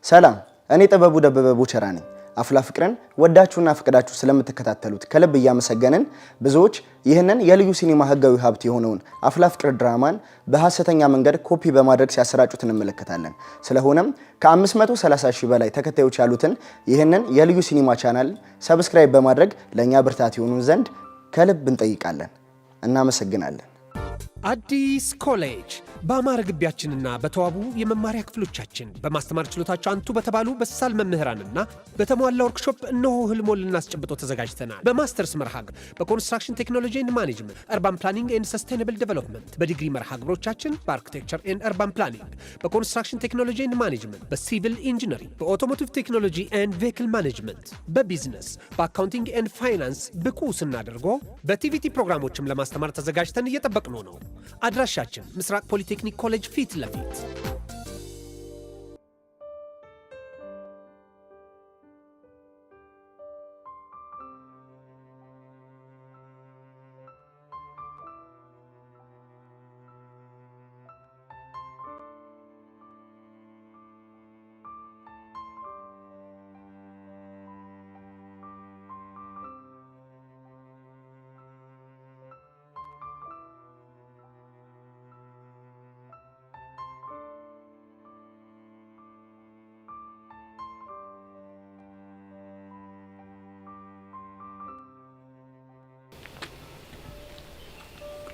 ሰላም እኔ ጥበቡ ደበበ ቦቸራ ነኝ። አፍላ ፍቅርን ወዳችሁና ፈቅዳችሁ ስለምትከታተሉት ከልብ እያመሰገንን ብዙዎች ይህንን የልዩ ሲኒማ ህጋዊ ሀብት የሆነውን አፍላ ፍቅር ድራማን በሐሰተኛ መንገድ ኮፒ በማድረግ ሲያሰራጩት እንመለከታለን። ስለሆነም ከ530 ሺህ በላይ ተከታዮች ያሉትን ይህንን የልዩ ሲኒማ ቻናል ሰብስክራይብ በማድረግ ለኛ ብርታት ይሆኑን ዘንድ ከልብ እንጠይቃለን። እናመሰግናለን። አዲስ ኮሌጅ በአማረ ግቢያችንና በተዋቡ የመማሪያ ክፍሎቻችን በማስተማር ችሎታቸው አንቱ በተባሉ በሳል መምህራንና በተሟላ ወርክሾፕ እነሆ ህልሞን ልናስጨብጦ ተዘጋጅተናል። በማስተርስ መርሃ ግብር በኮንስትራክሽን ቴክኖሎጂ ኤንድ ማኔጅመንት፣ አርባን ፕላኒንግ ኤንድ ሰስቴናብል ዴቨሎፕመንት፣ በዲግሪ መርሃ ግብሮቻችን በአርኪቴክቸር ኤንድ አርባን ፕላኒንግ፣ በኮንስትራክሽን ቴክኖሎጂ ኤንድ ማኔጅመንት፣ በሲቪል ኢንጂነሪንግ፣ በኦቶሞቲቭ ቴክኖሎጂ ኤንድ ቬሂክል ማኔጅመንት፣ በቢዝነስ፣ በአካውንቲንግ ኤንድ ፋይናንስ ብቁ ስናደርጎ በቲቪቲ ፕሮግራሞችም ለማስተማር ተዘጋጅተን እየጠበቅነው ነው። አድራሻችን ምስራቅ ፖሊቴክኒክ ኮሌጅ ፊት ለፊት።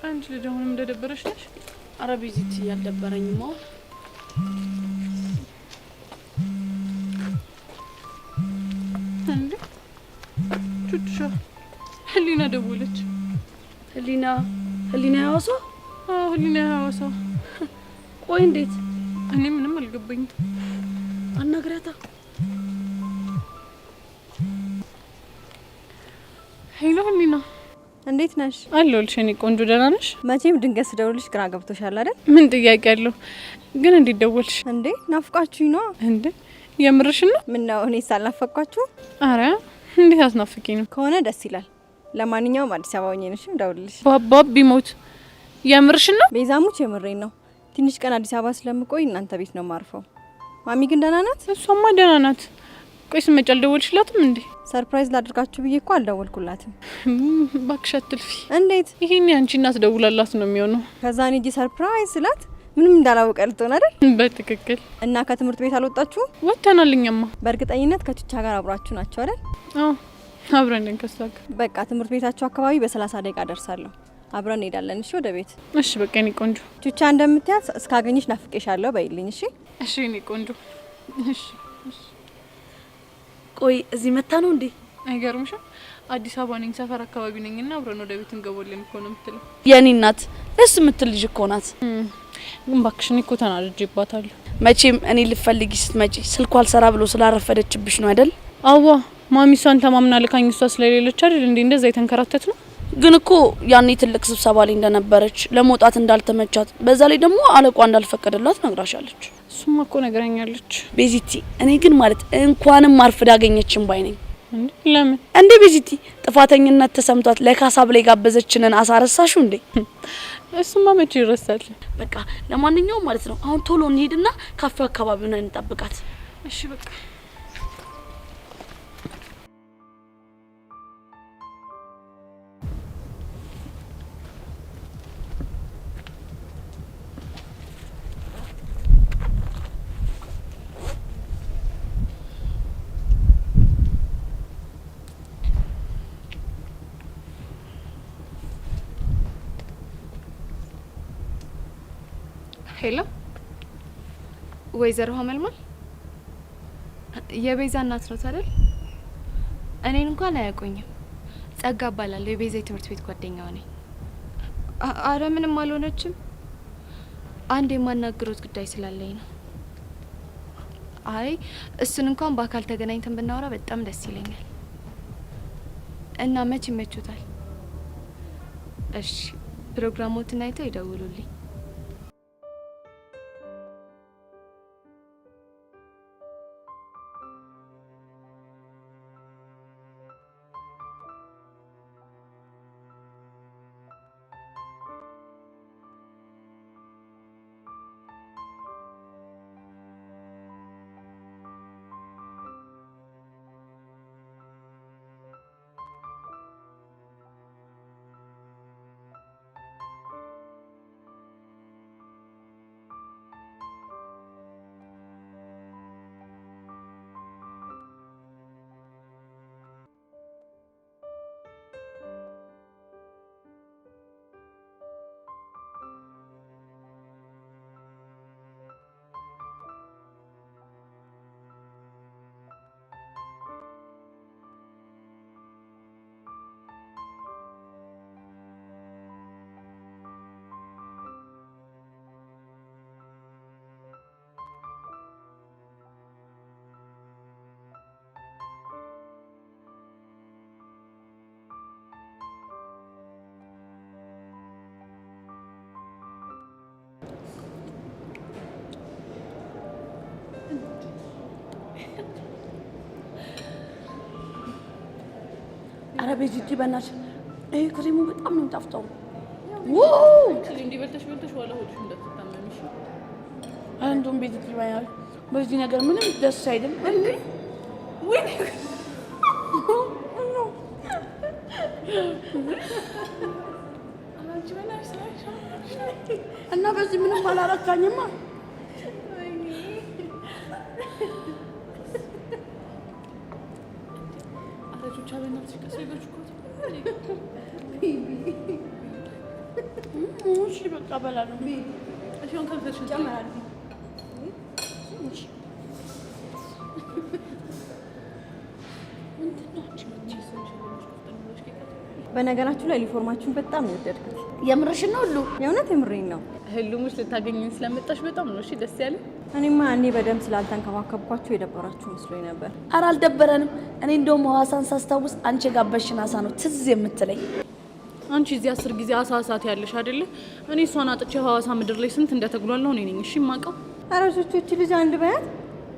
አንቺ ልጅ አሁንም እንደደበረሽ ነሽ? አረ ቢዚት ያልደበረኝማ። እንዴ ቹቹሻ ህሊና ደወለች። ህሊና ያዋሳ? አዎ ህሊና ያዋሳ። ቆይ እንዴት? እኔ ምንም አልገባኝም። አናግሪያታ። ሄሎ ህሊና እንዴት ነሽ? አለሁልሽ የኔ ቆንጆ። ደህና ነሽ? መቼም ድንገት ስደውልሽ ግራ ገብቶሻል አይደል? ምን ጥያቄ አለው? ግን እንዴት ደወልሽ? እንዴ ናፍቃችሁኝ ነው እንዴ? የምርሽን ነው? ምን ነው እኔ ሳልናፈቃችሁ? አረ እንዴት አስናፍቂኝ ነው? ከሆነ ደስ ይላል። ለማንኛውም አዲስ አበባ ሆኜ ነሽ ደውልልሽ። ባባ ቢሞት የምርሽን ነው? ቤዛሙች የምሬን ነው። ትንሽ ቀን አዲስ አበባ ስለምቆይ እናንተ ቤት ነው ማርፈው። ማሚ ግን ደህና ናት? እሷማ ደህና ናት። ቆይ ስመጭ አልደወልሽላትም እንዴ? ሰርፕራይዝ ላድርጋችሁ ብዬ እኮ አልደወልኩላትም። ባክሽ አትልፊ። እንዴት? ይሄን ያንቺ እናት ደውላላት ነው የሚሆነው። ከዛ እኔ እጂ ሰርፕራይዝ ስላት ምንም እንዳላወቀ ልትሆን አይደል? በትክክል። እና ከትምህርት ቤት አልወጣችሁ? ወጥተናልኛማ። በእርግጠኝነት ከቹቻ ጋር አብራችሁ ናችሁ አይደል? አዎ አብረን ነን ከሷ ጋር። በቃ ትምህርት ቤታችሁ አካባቢ በ30 ደቂቃ ደርሳለሁ። አብረን እንሄዳለን። እሺ ወደ ቤት። እሺ በቃ እኔ ቆንጆ። ቹቻ እንደምትያዝ እስካገኝሽ ናፍቄሻለሁ በይልኝ። እሺ እሺ እኔ ቆንጆ። እሺ ቆይ እዚህ መታ ነው እንዴ? አይገርምሽም? አዲስ አበባ ነኝ፣ ሰፈር አካባቢ ነኝና አብረን ወደ ቤት እንገባለን እኮ ነው የምትለው። የኔ እናት ደስ የምትል ልጅ እኮ ናት። ግን ባክሽ እኔ እኮ ተናድጄባታለሁ። መቼም እኔ ልፈልጊ ስትመጪ ስልኳ አልሰራ ብሎ ስላረፈደችብሽ ነው አይደል? አዋ ማሚሷን ተማምና ልካኝ እሷ ስለሌለች አይደል እንዴ እንደዛ የተንከራተት ነው። ግን እኮ ያኔ ትልቅ ስብሰባ ላይ እንደነበረች ለመውጣት እንዳልተመቻት በዛ ላይ ደግሞ አለቋ እንዳልፈቀደላት ነግራሻለች። እሱማ እኮ ነገረኛለች ቤዚቲ። እኔ ግን ማለት እንኳንም ማርፍዳ አገኘችን ባይ ነኝ። እንዴ ለምን እንዴ ቤዚቲ ጥፋተኝነት ተሰምቷት ለካሳብ ላይ ጋበዘችንን አሳረሳሹ እንዴ? እሱማ መቼ ይረሳል። በቃ ለማንኛውም ማለት ነው አሁን ቶሎ እንሄድና ካፌው አካባቢ ነው እንጠብቃት። እሺ በቃ ሄሎ ወይዘሮ ሀመልማል የቤዛ እናት ነው አይደል? እኔን እንኳን አያውቁኝም። ጸጋ እባላለሁ። የቤዛ የትምህርት ቤት ጓደኛዋ ነኝ። አረ ምንም አልሆነችም። አንድ የማናግሮት ጉዳይ ስላለኝ ነው። አይ እሱን እንኳን በአካል ተገናኝተን ብናወራ በጣም ደስ ይለኛል። እና መቼ ይመቹታል? እሺ ፕሮግራሞትን አይተው ይደውሉልኝ። ቤዚቲ በእናትሽ ይሄ ክሬሙ በጣም ነው የሚጣፍጠው። ዋው እንዲህ በልተሽ ዋላ ሆድሽ እንዳትታመምሽ። አንዱን ቤዚቲ ባያል በዚህ ነገር ምንም ደስ አይልም እንዴ? ወይ እና በዚህ ምንም አላረካኝማ። አረጆች አበናት ከሰይበች እኮ እሺ በቃ በላለሁ። እሺ አሁን ከፍተሽ ጨምራለሁ። በነገራችሁ ላይ ዩኒፎርማችሁን በጣም ነው የወደድኩት። የምርሽን ነው ሁሉ? የእውነት የምሬን ነው። ህሉሙሽ ልታገኘኝ ስለመጣሽ በጣም ነው እሺ ደስ ያለኝ። እኔማ እኔ በደንብ ስላልተንከባከብኳችሁ የደበራችሁ መስሎኝ ነበር። ኧረ አልደበረንም። እኔ እንደውም ሐዋሳን ሳስታውስ አንቺ ጋበሽን አሳ ነው ትዝ የምትለኝ። አንቺ እዚህ 10 ጊዜ አሳሳት ያለሽ አይደለ? እኔ እሷን አጥቼ ሐዋሳ ምድር ላይ ስንት እንደተግሏለሁ እኔ ነኝ እሺ የማውቀው። ኧረ ጆጆች ልጅ አንድ በያት።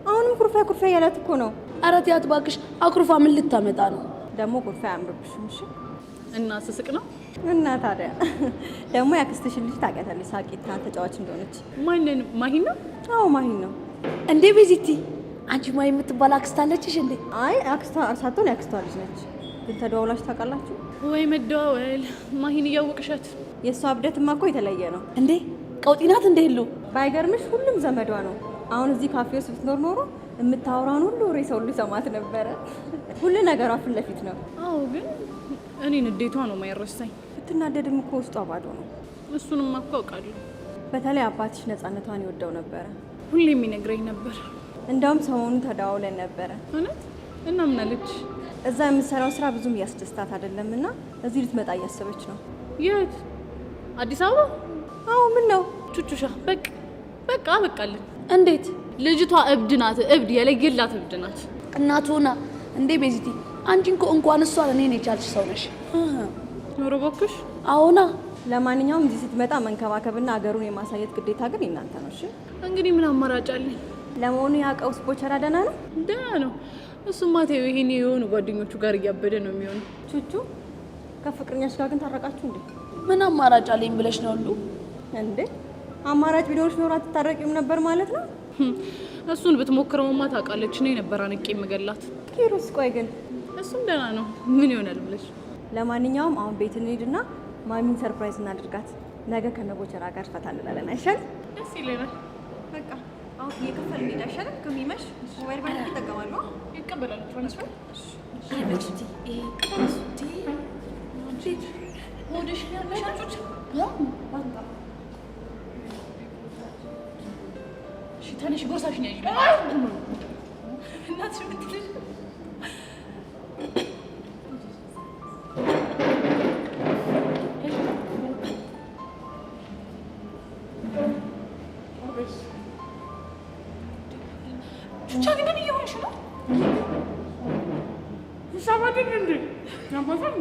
አሁንም ኩርፊያ ያላት እኮ ነው። ኧረ ተያት እባክሽ። አኩርፋ ምን ልታመጣ ነው? ደግሞ ኩርፊያ አያምርብሽም እሺ። እና ስስቅ ነው እና ታዲያ ደግሞ ያክስትሽን ልጅ ታውቂያታለሽ፣ ሳቂታ ተጫዋች እንደሆነች። ማንን? ማሂን ነው? አዎ ማሂን ነው። እንዴ ቤዚቲ አንቺ ማሂ የምትባል አክስት አለችሽ እንዴ? አይ አክስቷ ሳትሆን ያክስቷ ልጅ ነች። ግን ተደዋውላችሁ ታውቃላችሁ ወይ? መደዋወል ማሂን እያወቅሻት? የእሷ እብደትማ እኮ የተለየ ነው እንዴ። ቀውጢ ናት እንዴ ሁሉ? ባይገርምሽ ሁሉም ዘመዷ ነው። አሁን እዚህ ካፌ ውስጥ ብትኖር ኖሮ የምታወራውን ሁሉ ሬሳ ሁሉ ሰማት ነበረ። ሁሉ ነገሯ ፊት ለፊት ነው። አዎ ግን እኔን እንዴቷ ነው የማይረሳኝ። ብትናደድም እኮ ውስጧ ባዶ ነው። እሱንም እኮ አውቃለሁ። በተለይ አባትሽ ነፃነቷን ይወደው ነበረ። ሁሌ የሚነግረኝ ነበር። እንደውም ሰሞኑን ተደዋውለን ነበረ። እውነት? እና ምን አለች? እዛ የምትሰራው ስራ ብዙም እያስደስታት አይደለምና እዚህ ልትመጣ እያሰበች ነው። የት? አዲስ አበባ? አዎ ምን ነው ቹቹሻ በቃ በቃልን። እንዴት? ልጅቷ እብድ ናት። እብድ የለየላት እብድ ናት። እናቱና እንዴ ቤዚቲ አንቺ እንኳን እሷን እኔን የቻልሽ ሰው ነሽ። ኖሮ እባክሽ። አዎና ለማንኛውም እዚህ ስትመጣ መንከባከብና አገሩን የማሳየት ግዴታ ግን እናንተ ነው። እሺ እንግዲህ ምን አማራጭ አለኝ? ለመሆኑ ያ ቀውስ ቦቸራ ደህና ነው? ደህና ነው። እሱማ ተይው፣ ይሄን የሆኑ ጓደኞቹ ጋር እያበደ ነው የሚሆነው። ቹቹ ከፍቅረኛሽ ጋር ግን ታረቃችሁ እንዴ? ምን አማራጭ አለኝ ብለሽ ነው ሁሉ? እንዴ አማራጭ ቢኖርሽ ኖሮ አትታረቂም ነበር ማለት ነው? እሱን ብትሞክረውማ ታውቃለች እኔ ነበር አንቄ የምገላት። ኪሩስ ቆይ ግን እሱም ደህና ነው። ምን ይሆናል ብለሽ? ለማንኛውም አሁን ቤት እንሂድና ማሚን ሰርፕራይዝ እናድርጋት። ነገ ከነቦቸራ ጋር ፈታ እንላለን አይሻል? ደስ ይለናል። በቃ አሁን እየከፈልን እንሂድ አይሻልም? ከሚመሽ ሞባይል ባንክ ይጠቀማሉ። ይቀበላሉ ትራንስፈር። ሆድሽ ያለሻቾች ተነሽ፣ ቦርሳሽን ያዥ። እናትሽ ምትልሽ ቹቻ ግን ምን እየሆንሽ ነው? ሰባድን እንዴ ያባዛል።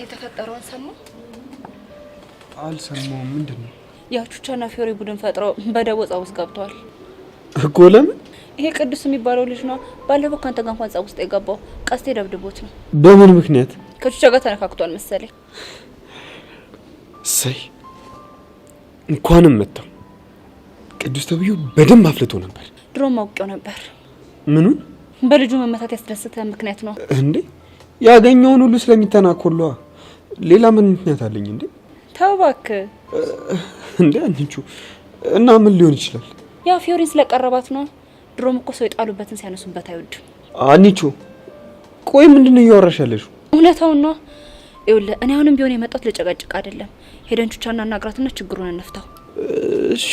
የተፈጠረውን ሰማ? አልሰማውም። ምንድን ነው? ያው ቹቻና ፊዮሪ ቡድን ፈጥረው በደቦ ጸብ ውስጥ ገብተዋል እኮ። ለምን? ይሄ ቅዱስ የሚባለው ልጅ ነው ባለፈው ካንተ ጋር እንኳን ጸብ ውስጥ የገባው። ቀስቴ ደብድቦት ነው። በምን ምክንያት? ከቹቻ ጋር ተነካክቷል መሰለኝ። ሰይ እንኳንም መጣው። ቅዱስ ተብዮ በደንብ አፍልቶ ነበር። ድሮም አውቄው ነበር። ምኑን? በልጁ መመታት ያስደሰተ ምክንያት ነው እንዴ? ያገኘውን ሁሉ ስለሚተናኮሏ። ሌላ ምን ምክንያት አለኝ እንዴ? ተው እባክህ እንዴ አንቺ። እና ምን ሊሆን ይችላል? ያ ፊዮሪን ስለቀረባት ነው። ድሮም እኮ ሰው የጣሉበትን ሲያነሱበት አይወድም። አንቺ ቆይ ምንድነው እያወራሽ ያለሽው? እውነታውን ነው። ይኸውልህ እኔ አሁንም ቢሆን የመጣሁት ልጨቀጭቅ አይደለም። ሄደን ቹቻና እናግራትና ችግሩን እንፍታው። እሺ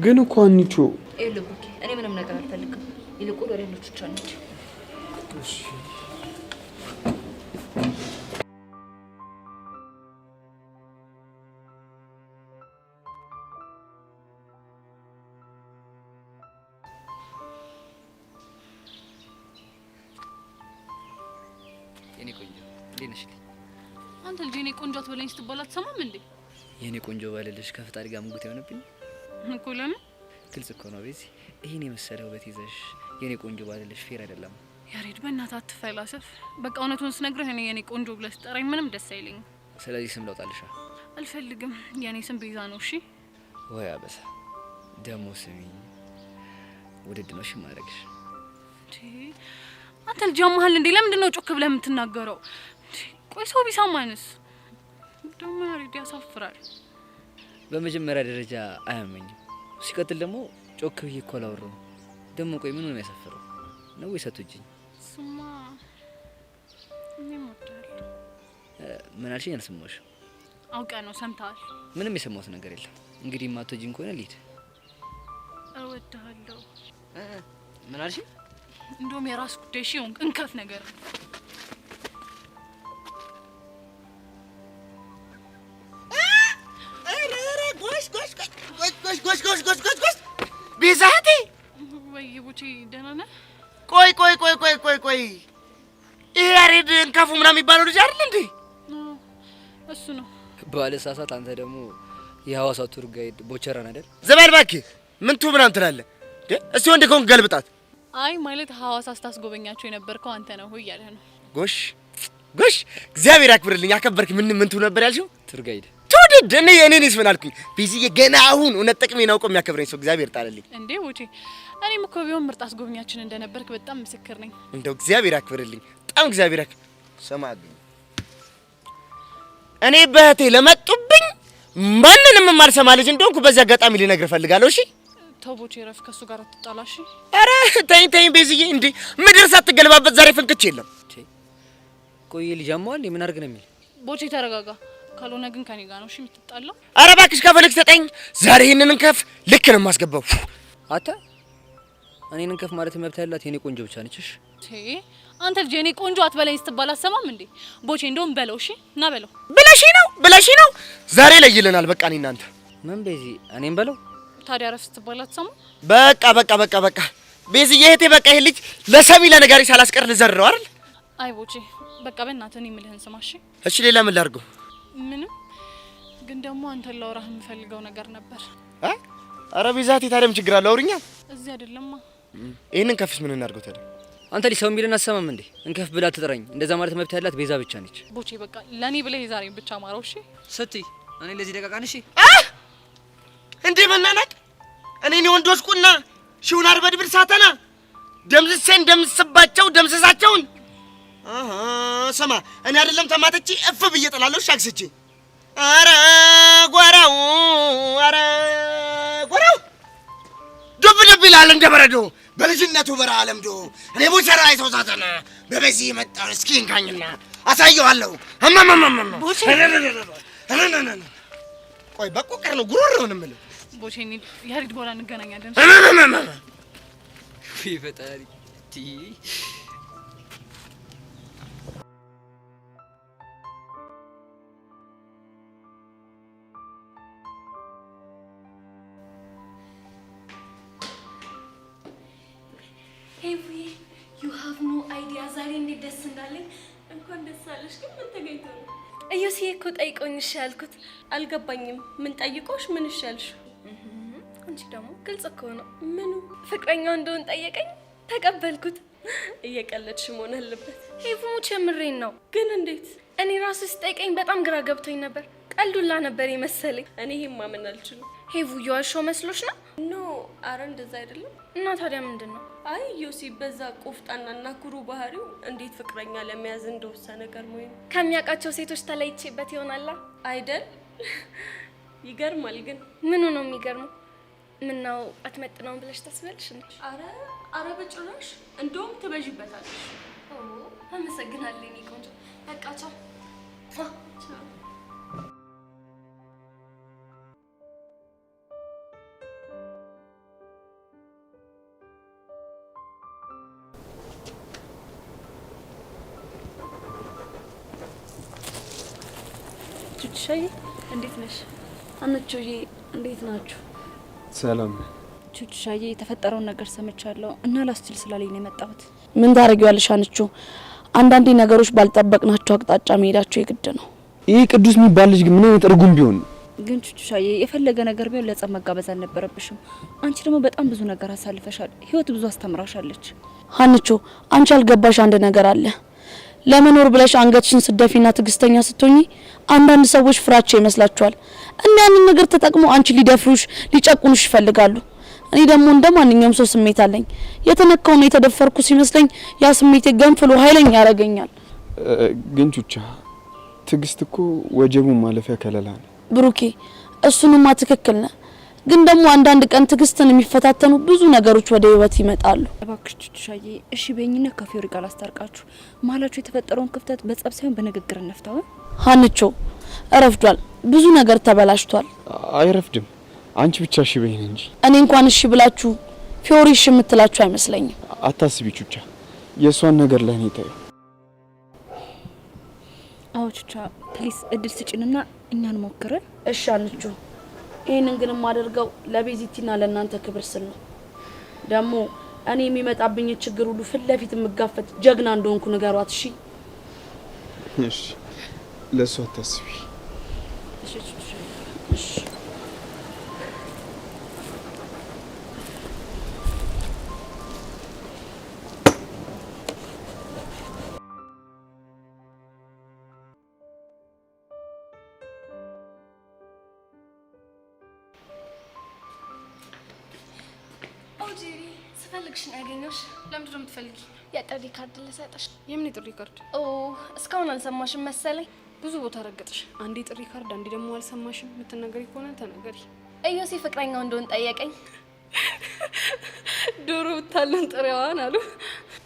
ግን እኮ አንቺ ይኸውልህ ብሩኬ እኔ ምንም ነገር አልፈልግም። ይልቁን ወደ ቹቻ እንሂድ። እሺ የኔ ቆንጆ እንዴት ነሽ? አንተ ልጅ የኔ ቆንጆ አትበለኝ ስትባል አትሰማም እንዴ? የኔ ቆንጆ ባልልሽ ከፈጣሪ ጋር ሙግት የሆነብኝ እኮ ለምን? ግልጽ እኮ ነው ቤዚ። ይሄን የመሰለ ውበት ይዘሽ የኔ ቆንጆ ባልልሽ ፌር አይደለም። ያሬድ በእናትህ አትፈላሰፍ። በቃ እውነቱን ስነግርህ እኔ የኔ ቆንጆ ብለህ ስጠራኝ ምንም ደስ አይለኝም። ስለዚህ ስም ለውጣልሻ። አልፈልግም። የኔ ስም ቤዛ ነው። እሺ ወይ አበሳ ደሞ ስሚ ውድድ ነው። እሺ ማድረግሽ አንተ ልጅ ያመሃል እንዴ? ለምንድን ነው ጮክ ብለህ የምትናገረው? ቆይ ሰው ቢሰማንስ? ደግሞ ያሬድ ያሳፍራል። በመጀመሪያ ደረጃ አያመኝም። ሲቀጥል ደግሞ ጮክ ብዬ እኮ አላወራሁም። ደግሞ ቆይ ምን ነው የሚያሳፍረው? ነው ይሰጡኝ። ስማ እኔ እወድሃለሁ። ምን አልሽኝ? አልሰማሁሽም። አውቀህ ነው ሰምተሃል? ምንም የሰማሁት ነገር የለም። እንግዲህ ማቶጂን ከሆነ ልሂድ። እወድሃለሁ። ምን አልሽኝ? እንደውም የራስ ጉዳይ እሺ። እንከፍ ነገር ቤዛቴ ወይ ቡቺ ደህና ነህ? ቆይ ይሄ ያሬድ እንከፉ ምናምን የሚባለው ልጅ አይደል እንዴ? እሱ ነው። ባለሳሳት አንተ ደግሞ የሐዋሳው ቱር ጋይድ ቦቸራን አይደል? ዘባል እባክህ ምን ቱ ምናምን ትላለህ? እስቲ ወንድ ከሆንክ ገልብጣት። አይ ማለት ሐዋሳ ስታስጎበኛቸው የነበርከው አንተ ነው ሆይ ያለህ ነው። ጎሽ እግዚአብሔር ያክብርልኝ። አከበርክ። ምን ቱ ነበር ያልሽው? ቱር ጋይድ ትውድድ እኔስ ምን አልኩኝ? ቢዚዬ ገና አሁን እውነት ጥቅሜን አውቆ የሚያከብረኝ ሰው እግዚአብሔር ጣለልኝ። እንዴ ቡቺ እኔም እኮ ቢሆን ምርጥ አስጎብኛችን እንደነበርክ በጣም ምስክር ነኝ። እንደው እግዚአብሔር ያክብርልኝ። በጣም እግዚአብሔር ሰማግኝ። እኔ በህቴ ለመጡብኝ ማንንም የማልሰማ ልጅ እንደሆንኩ በዚህ አጋጣሚ ልነግር ፈልጋለሁ። እሺ ተው ቡቺ ረፍ ከሱ ጋር አትጣላሽ። አረ ተይኝ ቤዝዬ። እንዴ ምድር ሳትገለባበት ዛሬ ፍንክች የለም። ቆይ ልጅ አሟል ምን አድርግ ነው የሚል? ቡቺ ተረጋጋ። ካልሆነ ግን ከኔ ጋር ነው እሺ የምትጣላው። አረ እባክሽ ከፈለግሽ ሰጠኝ። ዛሬ ይሄንን እንከፍ ልክ ነው የማስገባው። አታ እኔን እንከፍ ማለት መብት ያላት የኔ ቆንጆ ብቻ ነች። እሺ አንተ ልጅ የኔ ቆንጆ አትበለኝ ስትባል አሰማም እንዴ? ቦቼ እንደውም በለው እሺ ና በለው። ብለሽ ነው ዛሬ ላይ ይለናል። በቃ እኔ እናንተ ምን ቤዚ እኔን በለው። ታዲያ ረፍ ስትባል አትሰማም? በቃ ቤዝዬ እህቴ በቃ ይሄ ልጅ ለሰሚ ለነጋሪ ሳላስቀር ልዘርረው አይደል? አይ ቦቼ በቃ በእናትህ እኔ የምልህን ስማ እሺ። እሺ ሌላ ምን ላድርገው? ምንም ግን ደግሞ አንተን ላወራህ የምፈልገው ነገር ነበር። አረ ቤዛቴ ታዲያ ምን ችግር አለው? አውሪኛ። እዚህ አይደለማ። ይሄንን ከፍስ ምን እናድርገው ታዲያ? አንተ ልጅ ሰው የሚልን አሰማም እንዴ? እንከፍ ብላ ትጥራኝ። እንደዛ ማለት መብት ያላት ቤዛ ብቻ ነች። ቦቼ በቃ ለኔ ብለህ ዛሬን ብቻ ማረው እሺ። ስትይ እኔ ለዚህ ደቃቃን እሺ። እንዴ መናናቅ እኔ ወንዶች ቁና ሺውን አርበድብር ሳተና ደምስባቸው ደምስሳቸውን ስማ እኔ አይደለም ተማተቺ እፍ ብዬ ጥላለሁ ሻክስቺ። አረ ጓራው ዱብ ይላል እንደ በረዶ በልጅነቱ በረሃ ለምዶ። እኔ ቡቸራ አይተውዛተና በበዚህ የመጣውን እስኪ እንካኝና አሳየዋለሁ። ቦቼ ቆይ በቁቀር ነው ጉሮሮ ነው የምልህ። ቦቼ ያሪድ በኋላ እንገናኛለን። ፈጣሪ ሄቪ ዩ ሃቭ ኖ አይዲያ ዛሬ እንዴት ደስ እንዳለኝ። እንኳን ደስ አለሽ። ግን ምን ተገኝቶ ነው? እዩሲ እኮ ጠይቆኝ እሺ ያልኩት አልገባኝም። ምን ጠይቆሽ ምን እሺ ያልሽ? አንቺ ደግሞ ግልጽ እኮ ነው። ምኑ ፍቅረኛው እንደሆን ጠየቀኝ ተቀበልኩት። እየቀለድሽ መሆን አለበት። ሄቪ ሙች የምሬን ነው። ግን እንዴት? እኔ ራሱ ሲጠይቀኝ በጣም ግራ ገብቶኝ ነበር። ቀልዱላ ነበር የመሰለኝ። እኔ ይሄን ማመን አልችልም። ሄቪ የዋሸው መስሎሽ ነው? ኖ አረ እንደዛ አይደለም። እና ታዲያ ምንድን ነው? አይ ዮሲ በዛ ቆፍጣናና ኩሩ ባህሪው እንዴት ፍቅረኛ ለመያዝ እንደወሰነ ገርሞኝ ነው። ከሚያውቃቸው ሴቶች ተለይቼበት ይሆናላ አይደል? ይገርማል። ግን ምኑ ነው የሚገርመው? ምነው አትመጥነውም ብለሽ ታስቢያለሽ እንዴ? አረ በጭራሽ። እንደውም ትበዥበታለሽ። አመሰግናለሁ የኔ ቆንጆ። በቃ ቻው። ቹቹሻዬ እንዴት ነሽ? አንቺዬ እንዴት ናችሁ? ሰላም። ቹቹሻዬ የተፈጠረውን ነገር ሰምቻለሁ እና ላስችል ስላለኝ ነው የመጣሁት። ምን ታደርጊዋለሽ አንቺ? አንዳንዴ ነገሮች ባልጠበቅናቸው አቅጣጫ መሄዳቸው የግድ ነው። ይህ ቅዱስ የሚባል ልጅ ግን ምን አይነት እርጉም ቢሆን ግን ቹቹሻዬ የፈለገ ነገር ቢሆን ለጸብ መጋበዝ አልነበረብሽም። አንቺ ደግሞ በጣም ብዙ ነገር አሳልፈሻል። ህይወት ብዙ አስተምራሻለች። አንቺ አንቺ ያልገባሽ አንድ ነገር አለ። ለመኖር ብለሽ አንገትሽን ስደፊና ትግስተኛ ስትሆኚ አንዳንድ ሰዎች ፍራቻ ይመስላችኋል እና ያንን ነገር ተጠቅሞ አንቺ ሊደፍሩሽ ሊጨቁኑሽ ይፈልጋሉ። እኔ ደግሞ እንደ ማንኛውም ሰው ስሜት አለኝ። የተነካውና የተደፈርኩ ሲመስለኝ ያ ስሜቴ ገንፍሎ ኃይለኛ ያረገኛል። ግን ቹቻ ትግስት እኮ ወጀቡን ማለፊያ ከለላ ነው። ብሩኬ እሱንማ ትክክል ነህ። ግን ደግሞ አንዳንድ ቀን ትግስትን የሚፈታተኑ ብዙ ነገሮች ወደ ህይወት ይመጣሉ። እባክሽ ቹቹሻዬ እሺ በይኝና ከፊዮሪ ጋር አስታርቃችሁ ማላችሁ የተፈጠረውን ክፍተት በጸብ ሳይሆን በንግግር እንፍታው። ሀንቾ እረፍዷል። ብዙ ነገር ተበላሽቷል። አይረፍድም። አንቺ ብቻ እሺ በይኝ እንጂ እኔ እንኳን እሺ ብላችሁ ፊዮሪ እሺ የምትላችሁ አይመስለኝም። አታስቢ ቹቻ፣ የእሷን ነገር ለእኔ ታዩ። አዎ ቹቻ ፕሊስ እድል ስጭንና እኛን ሞክረን። እሺ አንቹ፣ ይሄንን ግን የማደርገው ለቤዚቲና ለእናንተ ክብር ስል ነው። ደግሞ እኔ የሚመጣብኝ ችግር ሁሉ ፊት ለፊት የምጋፈጥ ጀግና እንደሆንኩ ንገሯት። እሺ እሺ፣ ለእሷ አታስቢ። እሺ ቹቻ፣ እሺ ስፈልግሽ ነው ያገኘሁሽ። ለምንድን ነው የምትፈልጊ? የጥሪ ካርድ ልሰጥሽ። የምን ጥሪ ካርድ? ኦ እስካሁን አልሰማሽም መሰለኝ። ብዙ ቦታ ረገጥሽ። አንዴ ጥሪ ካርድ፣ አንዴ ደግሞ አልሰማሽም። የምትናገሪ ከሆነ ተናገሪ። እዮሲ ፍቅረኛው እንደሆን ጠየቀኝ። ዶሮ ብታለን ጥሬዋን አሉ።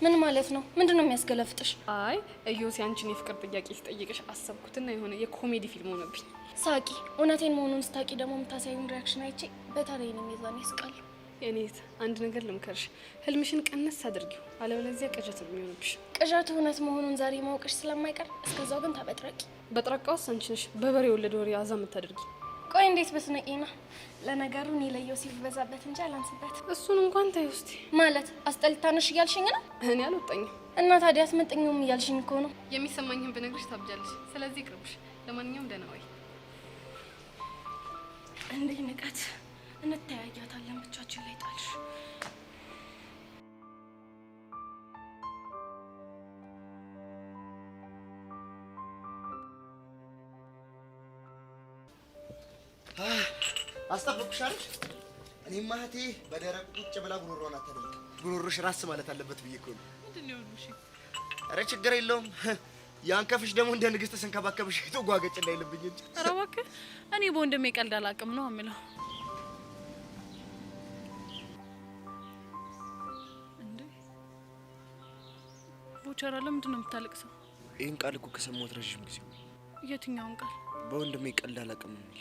ምን ማለት ነው? ምንድን ነው የሚያስገለፍጥሽ? አይ እዮሲ አንቺን የፍቅር ጥያቄ ሲጠይቅሽ አሰብኩትና የሆነ የኮሜዲ ፊልም ሆነብኝ። ሳቂ። እውነቴን መሆኑን ስታቂ ደግሞ የምታሳዩን ሪያክሽን አይቼ በተለይ ነው ሚዛን ያስቃሉ። የኔት አንድ ነገር ልምከርሽ፣ ህልምሽን ቀነስ አድርጊው፣ አለበለዚያ ቅዠት ነው የሚሆንብሽ። ቅዠቱ እውነት መሆኑን ዛሬ ማወቅሽ ስለማይቀር እስከዛው ግን ታበጥረቂ። በጥረቃውስ አንቺ ነሽ በበሬ ወለደ ወሬ አዛ የምታደርጊ። ቆይ እንዴት በስነቂ ነው? ለነገሩ እኔ ለዮሴፍ በዛበት እንጂ አላንስበት። እሱን እንኳን ታይ ውስጥ ማለት አስጠልታነሽ እያልሽኝ ነው? እኔ አልወጣኝም እና ታዲያ አትመጥኝም እያልሽኝ እኮ ነው። የሚሰማኝን ብነግርሽ ታብጃለሽ። ስለዚህ ይቅርብሽ። ለማንኛውም ደህና ዋይ። እንዴ ንቀት! እንተያያታለን ብቻችን ላይ ጣልሽ። አስጠብቅሽ አይደል? እኔማ እህቴ በደረቁ ቁጭ ብላ ጉሮሮን አታደርግ። ጉሮሮሽ ራስ ማለት አለበት ብዬ እኮ ነው። ምንድነው ልሽ? ኧረ ችግር የለውም። ያንከፍሽ ደግሞ እንደ ንግስት ስንከባከብሽ ተጓገጭ እንዳይልብኝ እንጂ። ኧረ እባክህ እኔ በወንድሜ ቀልድ አላውቅም ነው የምለው። እንዴ ቦቸራ ለምንድን ነው የምታለቅሰው? ይህን ቃል እኮ ከሰማሁት ረዥም ጊዜ። የትኛውን ቃል? በወንድሜ ቀልድ አላውቅም የሚል።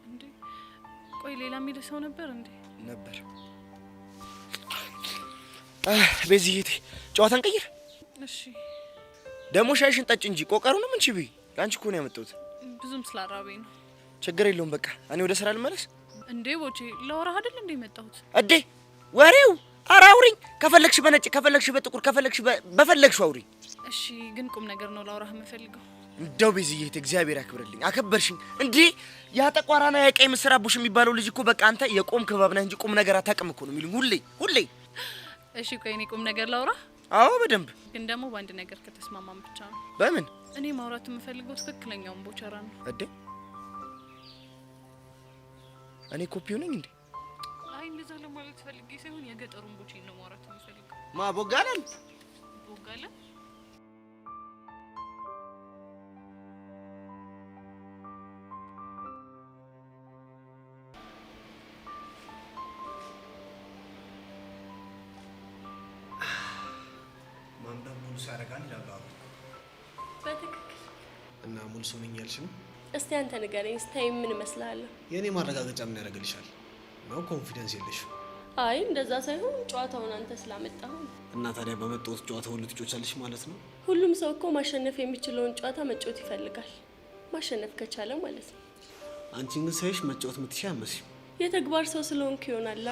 እንዴ ቆይ ሌላ የሚል ሰው ነበር እንዴ? ነበር። በዚህ ጨዋታን ቀይር። እሺ ደግሞ ሻይሽን ጠጭ እንጂ ቆቀሩንም እንቺ ቢ አንቺ እኮ ነው ያመጣሁት። ብዙም ስላራበኝ ነው። ችግር የለውም በቃ እኔ ወደ ስራ ልመለስ። እንዴ ቦቼ ለወራህ አይደል እንዴ መጣሁት? እዴ ወሬው ኧረ አውሪኝ። ከፈለግሽ በነጭ ከፈለግሽ በጥቁር ከፈለግሽ በፈለግሽው አውሪኝ። እሺ ግን ቁም ነገር ነው ላውራህ የምፈልገው። እንደው በዚህ እግዚአብሔር ያክብርልኝ። አከበርሽኝ እንዴ። ያ ጠቋራና ያ ቀይ ምስር አቡሽ የሚባለው ልጅ እኮ በቃ አንተ የቆም ክባብ ነህ እንጂ ቁም ነገር አታውቅም እኮ ነው የሚሉኝ ሁሌ። እሺ ቆይ እኔ ቁም ነገር ላውራህ? አዎ በደንብ። ግን ደግሞ በአንድ ነገር ከተስማማን ብቻ ነው። በምን? እኔ ማውራት የምፈልገው ትክክለኛውን ቦቸራ ነው። እዴ እኔ ኮፒው ነኝ እንዴ? አይ እንደዛ ለማለት ፈልጌ ሳይሆን የገጠሩን ቦቼ ነው ማውራት የምፈልገው። ማ ቦጋለን? ቦጋለን? ማንበብ ሙሉ ሳያረጋን ይላሉ። በትክክል እና ሙሉ ሰው ነኝ ያልሽ ነው? እስቲ አንተ ንገረኝ፣ ስታይ ምን መስላል? የኔ ማረጋገጫ ምን ያደርግልሻል? ነው ኮንፊደንስ የለሽ? አይ እንደዛ ሳይሆን ጨዋታውን አንተ ስላመጣው። እና ታዲያ በመጣው ጨዋታ ሁሉ ትጮቻለሽ ማለት ነው? ሁሉም ሰው እኮ ማሸነፍ የሚችለውን ጨዋታ መጫወት ይፈልጋል፣ ማሸነፍ ከቻለ ማለት ነው። አንቺን ግን ሳይሽ መጫወት የምትሻ አይመስልም። የተግባር ሰው ስለሆንክ ይሆናል።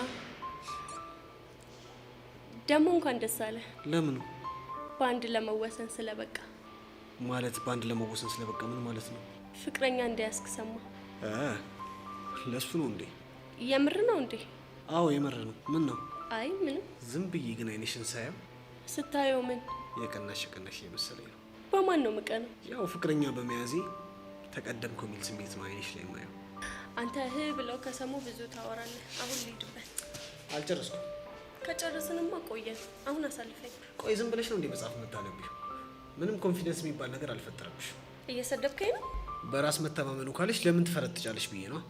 ደግሞ እንኳን ደስ አለ። ለምን? በአንድ ለመወሰን ስለበቃ። ማለት በአንድ ለመወሰን ስለበቃ ምን ማለት ነው? ፍቅረኛ እንደያዝክ ሰማ። ለሱ ነው እንዴ? የምር ነው እንዴ? አዎ የምር ነው። ምን ነው? አይ ምንም። ዝም ብዬ ግን አይንሽን ሳየው ስታየው ምን የቀናሽ የመሰለኝ ነው። በማን ነው ምቀነው? ያው ፍቅረኛ በመያዜ ተቀደምኩ የሚል ስሜት ነው አይንሽ ላይ ማየው። አንተ ብለው ከሰሙ ብዙ ታወራለህ። አሁን ልሂድበት። አልጨረስኩም። ከጨረስንማ ቆየን። አሁን አሳልፈኝ። ቆይ ዝም ብለሽ ነው እንዴ መጽሐፍ መታለብሽ? ምንም ኮንፊደንስ የሚባል ነገር አልፈጠረብሽ። እየሰደብከኝ ነው? በራስ መተማመኑ ካለሽ ለምን ትፈረጥጫለሽ ብዬ ነው።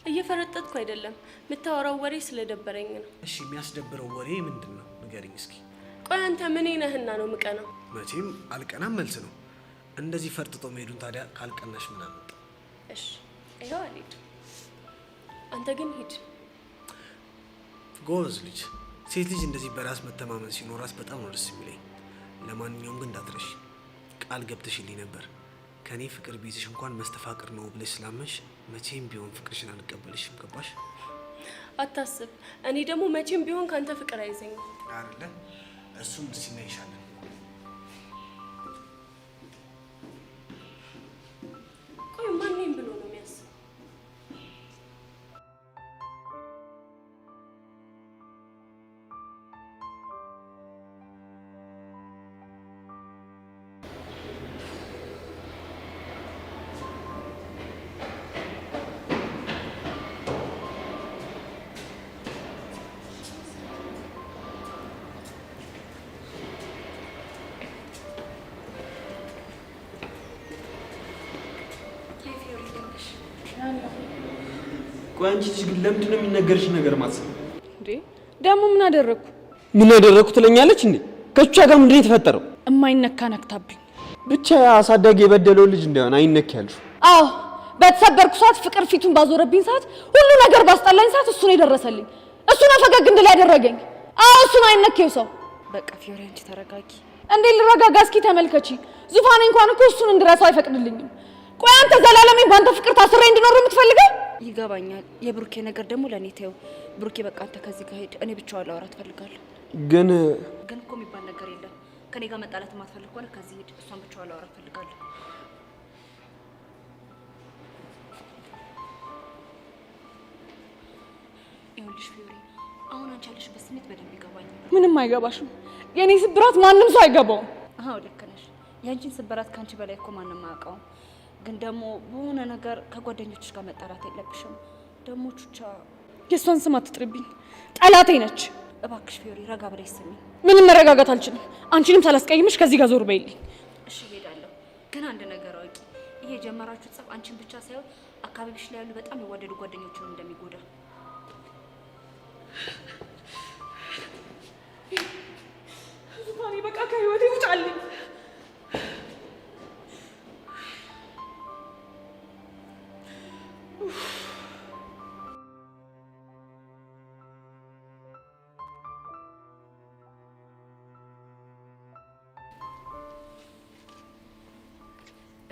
እየፈረጠጥኩ አይደለም፣ የምታወራው ወሬ ስለደበረኝ ነው። እሺ የሚያስደብረው ወሬ ምንድን ነው? ንገሪኝ እስኪ። ቆይ አንተ ምን ነህና ነው ምቀናው? መቼም አልቀናም መልስ ነው። እንደዚህ ፈርጥጦ መሄዱን ታዲያ ካልቀናሽ ምን አመጣ? እሺ ይኸው አልሄድም። አንተ ግን ሂድ። ጎበዝ ልጅ። ሴት ልጅ እንደዚህ በራስ መተማመን ሲኖራት በጣም ነው ደስ የሚለኝ። ለማንኛውም ግን እንዳትረሽ፣ ቃል ገብተሽልኝ ነበር ከኔ ፍቅር ቢይዝሽ እንኳን መስተፋቅር ነው ብለሽ ስላመንሽ መቼም ቢሆን ፍቅርሽን አልቀበልሽም። ገባሽ? አታስብ። እኔ ደግሞ መቼም ቢሆን ካንተ ፍቅር አይዘኝም አይደለ? እሱም ደስ ይናይሻል። ቆይ ማንንም ብሎ ነው የሚያስብ? ቆይ አንቺ ልጅ ግን ለምንድን ነው የሚነገርሽ ነገር ማትሰማ? እንዴ ደግሞ ምን አደረኩ? ምን አደረኩ ትለኛለች እንዴ? ከቿ ጋር ምንድን ነው የተፈጠረው? እማይነካ ነክታብኝ። ብቻ አሳዳጊ የበደለው ልጅ እንደሆነ አይነክ ያልሽ። አዎ በተሰበርኩ ሰዓት፣ ፍቅር ፊቱን ባዞረብኝ ሰዓት፣ ሁሉ ነገር ባስጠላኝ ሰዓት እሱ ነው የደረሰልኝ። እሱ ነው ፈገግ እንድል ያደረገኝ። አዎ እሱ ነው አይነኬው ሰው። በቃ ፊዮሪ አንቺ ተረጋጊ። እንዴ ልረጋጋ? እስኪ ተመልከቺ። ዙፋኔ እንኳን እኮ እሱን እንድረሳው አይፈቅድልኝም። ቆይ አንተ ዘላለሜን በአንተ ፍቅር ታስሬ እንድኖር የምትፈልገው? ይገባኛል። የብሩኬ ነገር ደግሞ ለኔ ተይው። ብሩኬ በቃ አንተ ከዚህ ጋር ሄድ። እኔ ብቻዋን ላወራት ፈልጋለሁ። ግን እኮ የሚባል ነገር የለም። ከኔ ጋር መጣላት የማትፈልግ ከሆነ ከዚህ ሄድ። እሷን ብቻዋን ላወራት ፈልጋለሁ። ይኸውልሽ ፊዮሪ፣ አሁን አንቺ ያለሽበት ስሜት በደንብ ይገባኛል። ምንም አይገባሽም። የኔ ስብራት ማንም ሰው አይገባውም። አዎ ልክ ነሽ። ያንቺን ስብራት ካንቺ በላይ እኮ ማንም አያውቀውም። ግን ደግሞ በሆነ ነገር ከጓደኞችሽ ጋር መጣላት የለብሽም። ደግሞ ቹቻ የእሷን ስም አትጥሪብኝ፣ ጠላቴ ነች። እባክሽ ፊዮሪ ረጋ ብለሽ ስሚ። ምንም መረጋጋት አልችልም። አንቺንም ሳላስቀይምሽ ከዚህ ጋር ዞር በይልኝ። እሺ እሄዳለሁ። ግን አንድ ነገር አውቂ፣ ይሄ የጀመራችሁት ጸብ አንቺን ብቻ ሳይሆን አካባቢሽ ላይ ያሉ በጣም የዋደዱ ጓደኞችን እንደሚጎዳ። ዙፋኔ በቃ ከህይወቴ ውጣልኝ።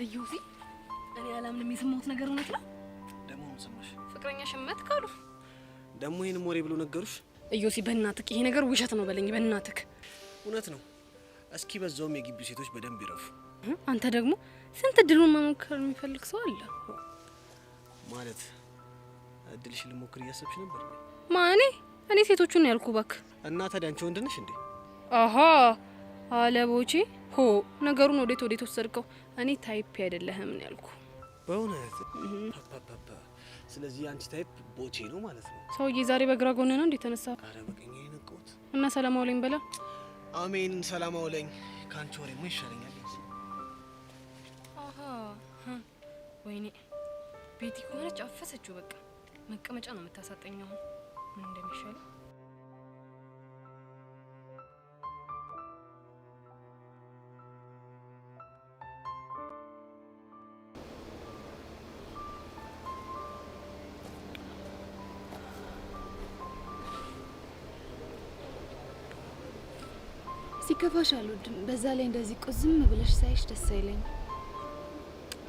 እዩዚ እኔ አላምንም። የሰማሁት ነገር እውነት ነው? ደግሞ ምን ሰማሽ? ፍቅረኛ ሽመት ካሉ ደግሞ ይሄን ሞሬ ብሎ ነገሩሽ? እዩሲ በእናትህ ይሄ ነገር ውሸት ነው በለኝ። በእናትህ እውነት ነው። እስኪ በዛውም የግቢው ሴቶች በደንብ ይረፉ። አንተ ደግሞ ስንት እድሉን መሞከር የሚፈልግ ሰው አለ ማለት። እድልሽን ልሞክር እያሰብሽ ነበር? ማኔ እኔ ሴቶቹን ነው ያልኩህ እባክህ። እና ታዲያ አንቺ ወንድ ነሽ እንዴ? አሃ አለቦቼ ሆ ነገሩን ወዴት ወሰድከው? እኔ ታይፕ አይደለህም ነው ያልኩህ። በእውነት ስለዚህ አንቺ ታይፕ ቦቼ ነው ማለት ነው። ሰውዬ ዛሬ በግራ ጎን ነው እንዴ ተነሳ? አረ በቀኝ የነቀውት እና ሰላም አውለኝ በላ። አሜን ሰላም አውለኝ። ካንቺ ወሬማ ይሻለኛል። አሃ ወይኔ ቤቲ ከሆነች አፈሰችው። በቃ መቀመጫ ነው የምታሳጠኝ። አሁን ምን እንደሚሻለው ሲከፋሽ አልወድም። በዛ ላይ እንደዚህ ቁዝም ብለሽ ሳይሽ ደስ አይለኝ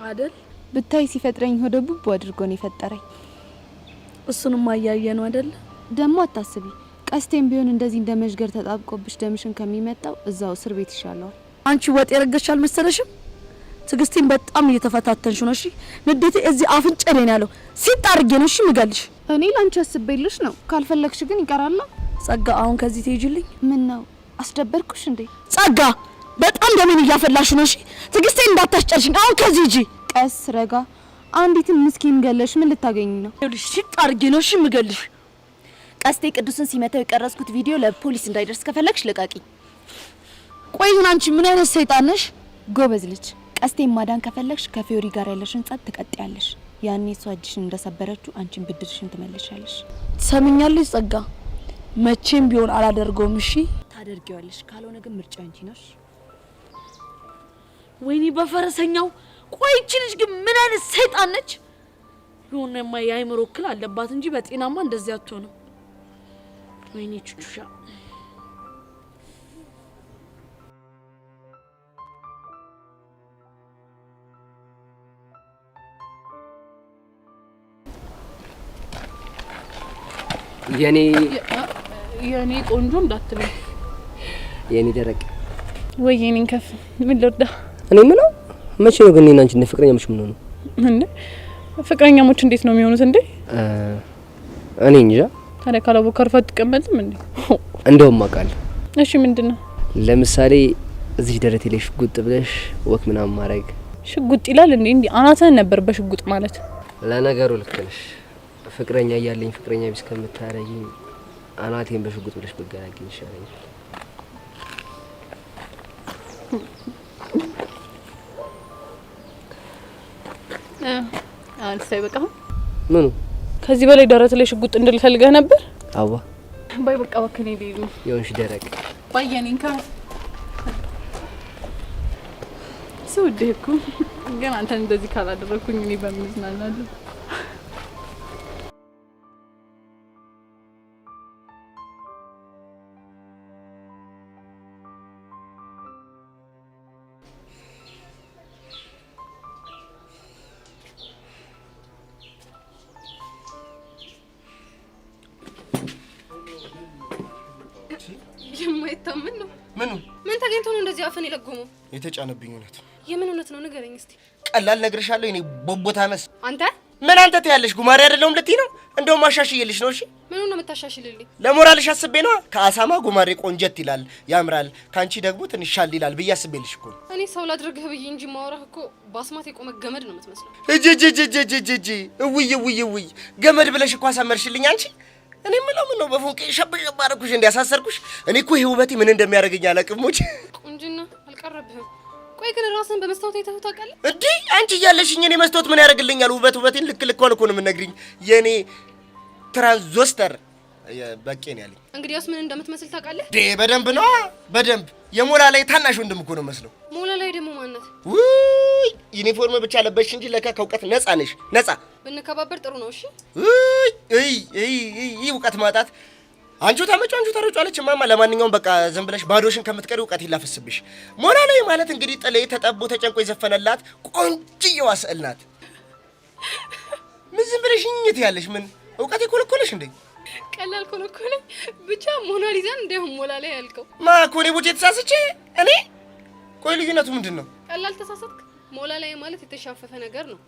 አይደል? ብታይ ሲፈጥረኝ ሆደ ቡቡ አድርጎ ነው የፈጠረኝ። እሱንም አያየ ነው አይደል? ደግሞ አታስቢ፣ ቀስቴም ቢሆን እንደዚህ እንደ መዥገር ተጣብቆብሽ ደምሽን ከሚመጣው እዛው እስር ቤት ይሻለዋል። አንቺ ወጥ የረገሽ አልመሰለሽም? ትግስቴን በጣም እየተፈታተንሽ ነው። እሺ ንዴቴ እዚህ አፍንጫ ላይ ነው ያለው። ሲጣርጌ ነው እሺ ምገልሽ። እኔ ላንቺ አስቤልሽ ነው። ካልፈለግሽ ግን ይቀራል። ጸጋ አሁን ከዚህ ትሄጂልኝ? ምን ነው አስደበርኩሽ እንዴ? ጸጋ በጣም ደሜን እያፈላሽ ነው። እሺ ትግስቴን እንዳታስጨርሽኝ። አሁን ከዚህ ሂጂ። ቀስ ረጋ። አንዲትን ምስኪን ገለሽ ምን ልታገኝ ነው? ይኸውልሽ ሲጣርጌ ነው እሺ ምገልሽ። ቀስቴ ቅዱስን ሲመታው የቀረጽኩት ቪዲዮ ለፖሊስ እንዳይደርስ ከፈለግሽ ልቃቂ። ቆይ ግን አንቺ ምን አይነት ሰይጣን ነሽ? ጎበዝ ልጅ። ቀስቴን ማዳን ከፈለግሽ ከፊዮሪ ጋር ያለሽን ጸጥ ትቀጥያለሽ። ያኔ እሷ እጅሽን እንደሰበረችው አንቺን ብድርሽን ትመልሻለሽ። ትሰሚኛለሽ ጸጋ? መቼም ቢሆን አላደርገውም። እሺ ታደርጊዋለሽ። ካልሆነ ግን ምርጫው አንቺ ነሽ። ወይኔ በፈረሰኛው። ቆይ እቺ ልጅ ግን ምን አይነት ሰይጣን ነች? የሆነማ የአይምሮ እክል አለባት እንጂ በጤናማ እንደዚህ አትሆንም። ወይኔ ቹቹሻ። የኔ ቆንጆ እንዳትለኝ። የኔ ደረቅ ወይ የኔን ከፍ ምን ልርዳ? እኔ ምነው መቼ ነው ግን እኔና አንቺ እንደ ፍቅረኛሞች ምን ሆነ እንዴ? ፍቅረኛሞች እንዴት ነው የሚሆኑት እንዴ? እኔ እንጃ። ታዲያ ካላቦ ከርፈት ትቀመጥም እንዴ? እንደውም አውቃለሁ። እሺ ምንድነው? ለምሳሌ እዚህ ደረቴ ላይ ሽጉጥ ብለሽ ወክ ምናምን ማድረግ። ሽጉጥ ይላል እንዴ? እንዴ አናተን ነበር በሽጉጥ ማለት። ለነገሩ ልክ ነሽ። ፍቅረኛ እያለኝ ፍቅረኛ ቢስ ከምታረጊኝ አናቴን በሽጉጥ ብለሽ ብገላግኝ ይሻለኛል። አንስታይ በቃ ምኑ? ከዚህ በላይ ደረት ላይ ሽጉጥ እንድልፈልገህ ነበር? አዋ ባይ በቃ ወከኔ ቢሉ ይሁንሽ ደረቅ ባየኔን ከ ሱዴኩ ግን አንተን እንደዚህ ካላደረኩኝ እኔ በምን ዝናናለሁ? የማይታመን ነው። ምኑ? ምን ተገኝቶ ነው እንደዚህ አፈን የለጎመው? የተጫነብኝ እውነት። የምን እውነት ነው ንገረኝ እስቲ። ቀላል ነግርሻለሁ። እኔ ቦቦታ መስ አንተ ምን አንተ ትያለሽ? ጉማሬ አይደለም ልትይ ነው? እንደውም አሻሽዬልሽ ነው። እሺ ምኑ ነው የምታሻሽልልኝ? ለሞራልሽ አስቤ ነው። ከአሳማ ጉማሬ ቆንጀት ይላል ያምራል፣ ካንቺ ደግሞ ትንሽ ሻል ይላል ብዬ አስቤልሽ እኮ። እኔ ሰው ላድርግህ ብዬ እንጂ ማውራህ እኮ ባስማት የቆመ ገመድ ነው የምትመስለው። እጂ እውይ ገመድ ብለሽ እኮ አሳመርሽልኝ አንቺ። እኔ ምለው ምን ነው በፎንቄ ሸብሸብ አደረኩሽ እንዲያሳሰርኩሽ? እኔ እኮ ይሄ ውበቴ ምን እንደሚያደርገኝ አላውቅም። ሞች ቁንጅና አልቀረብህም። ቆይ ግን ራስን በመስታወት አይተኸው ታውቃለህ እንዴ? አንቺ እያለሽኝ እኔ መስታወት ምን ያደርግልኛል? ውበቴን ልክ ልኳን እኮ ነው የምነግሪኝ። የኔ ትራንዞስተር በቄ ነው ያለኝ። እንግዲያውስ ምን እንደምትመስል ታውቃለህ? በደንብ ነው በደንብ። የሞላ ላይ ታናሽ ወንድም እኮ ነው መስለው። ሞላ ላይ ደግሞ ማንነት? ውይ ዩኒፎርም ብቻ ለበሽ እንጂ ለካ ከእውቀት ነፃ ነሽ። ነፃ ብንከባበር ጥሩ ነው። እሺ እውቀት ማጣት አንቺ ታረጫለች ማማ። ለማንኛውም በቃ ዝም ብለሽ ባዶሽን ከምትቀሪ እውቀት ይላፈስብሽ። ሞላ ላይ ማለት እንግዲህ ጥሌ ተጠቦ ተጨንቆ የዘፈነላት ቆንጅየዋ ስዕል ናት። ምን ዝም ብለሽ እኝት ያለሽ? ምን እውቀት ይኮለኮለሽ እንዴ? ቀላል ኮለኮለኝ ብቻ ሞናሊዛን እንደውም ሞላ ላይ ያልከው ማኮኔ ቦቴ ተሳስቼ እኔ። ቆይ ልዩነቱ ምንድነው? ቀላል ተሳሳትክ። ሞላ ላይ ማለት የተሻፈፈ ነገር ነው።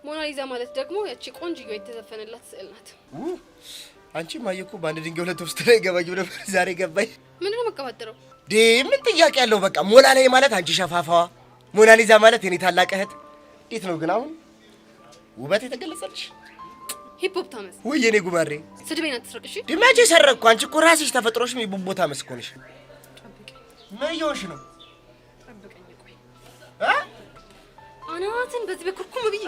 ሞናሊዛ ማለት ደግሞ ያቺ ቆንጅየዋ የተዘፈነላት ስዕል ናት። አንቺ ማየኩ በአንድ ድንጋይ ሁለት ወፍ ላይ ገባኝ ነበር። ዛሬ ገባኝ። ምንድነው መቀባጠረው? ምን ጥያቄ ያለው? በቃ ሞላ ላይ ማለት አንቺ ሸፋፋዋ፣ ሞናሊዛ ማለት የኔ ታላቅ እህት። እንዴት ነው ግን አሁን ውበት የተገለጸልሽ? ሂፕሆፕ ታመስ ወይ የኔ ጉማሬ? ስድቤን አትስረቅሽ። ድማጄ ሰረቅኩ። አንቺ እኮ ራስሽ ተፈጥሮሽም የቡቦ ታመስ እኮ ነሽ። ምን እየሆንሽ ነው? ጠብቀኝ ቆይ። አናትን በዚህ በኩርኩም ብዬ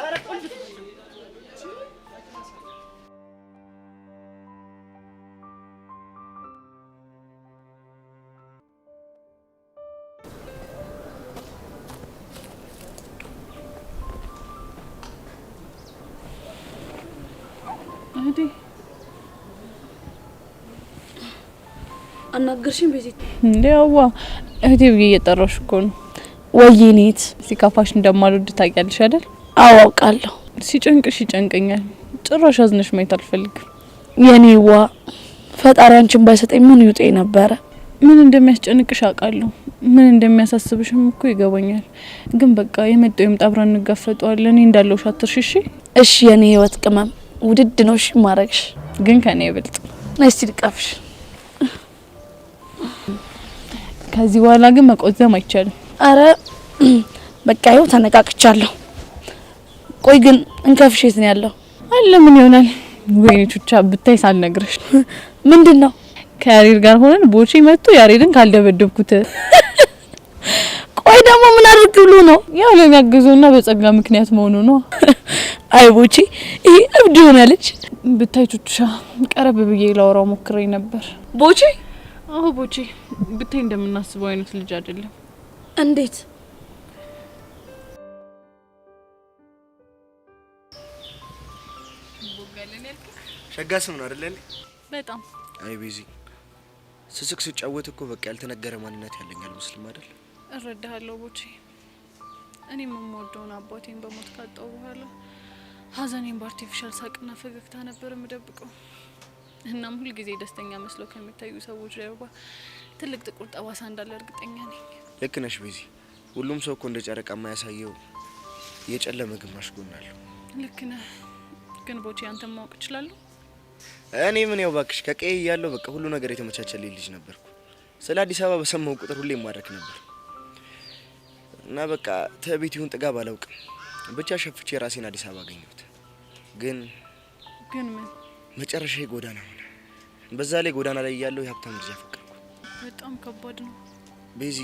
አናገርሽኝ ቤዚት? እንዴዋ እህቴ ብዬ እየጠራሽ እኮ ነው። ወይኔት ሲከፋሽ እንደማልወድ ታውቂያለሽ አይደል? አዎ አውቃለሁ። ሲጨንቅሽ ይጨንቀኛል። ጭራሽ አዝነሽ ማየት አልፈልግም። የኔዋ ፈጣሪ አንቺን ባይሰጠኝ ምን ይውጤ ነበረ። ምን እንደሚያስጨንቅሽ አውቃለሁ። ምን እንደሚያሳስብሽም እኮ ይገባኛል። ግን በቃ የመጣው ይምጣ፣ አብረን እንጋፈጠዋለን። እኔ እንዳለውሽ አትርሺ። እሺ የኔ ህይወት ቅመም ውድድ ነው እሺ ማረግሽ፣ ግን ከኔ ይበልጥ። እስቲ ልቀፍሽ። ከዚህ በኋላ ግን መቆዘም አይቻልም። አረ በቃ ይኸው ተነቃቅቻለሁ። ቆይ ግን እንከፍሽ የት ነው ያለው? አለ ምን ይሆናል? ወይኔ ቹቻ ብታይ ሳልነግርሽ። ምንድነው? ከያሬድ ጋር ሆነን ቦቼ መጥቶ ያሬድን ካልደበደብኩት። ቆይ ደግሞ ምን አድርግ ብሎ ነው? ያው ለሚያግዘውና በጸጋ ምክንያት መሆኑ ነው። አይ ቦቼ ይሄ እብድ ሆናለች። ብታይ ቹቻ ቀረብ ብዬ ላወራው ሞክሬ ነበር። ቦቼ? አዎ ቦቼ ብታይ እንደምናስበው አይነት ልጅ አይደለም። እንዴት? ሸጋ ስም ነው አይደል? በጣም አይ ቤዚ ስስቅ ስጫወት እኮ በቃ ያልተነገረ ማንነት ያለኛል ሙስሊም አይደል? እረዳሃለሁ ቦቼ። እኔም የምወደውን አባቴን በሞት ካጣው በኋላ ሀዘኔን በአርቲፊሻል ሳቅና ፈገግታ ነበር የምደብቀው። እናም ሁል ጊዜ ደስተኛ መስለው ከሚታዩ ሰዎች ጀርባ ትልቅ ጥቁር ጠባሳ እንዳለ እርግጠኛ ነኝ። ልክ ነሽ ቤዚ። ሁሉም ሰው እኮ እንደ ጨረቃ የማያሳየው የጨለመ ግማሽ ጎን አለው። ልክ ነህ። ግን ቦቼ አንተን ማወቅ እችላለሁ? እኔ ምን ያው ባክሽ ከቀይ ያለው በቃ ሁሉ ነገር የተመቻቸልኝ ልጅ ነበርኩ። ስለ አዲስ አበባ በሰማው ቁጥር ሁሌ ማድረክ ነበር እና በቃ ተቤት ይሁን ጥጋብ አላውቅም ብቻ ሸፍቼ ራሴን አዲስ አበባ አገኘሁት። ግን ምን መጨረሻዬ ጎዳና ሆነ። በዛ ላይ ጎዳና ላይ ያለው የሀብታም ልጅ አፈቀርኩ። በጣም ከባድ ነው ቤዚ።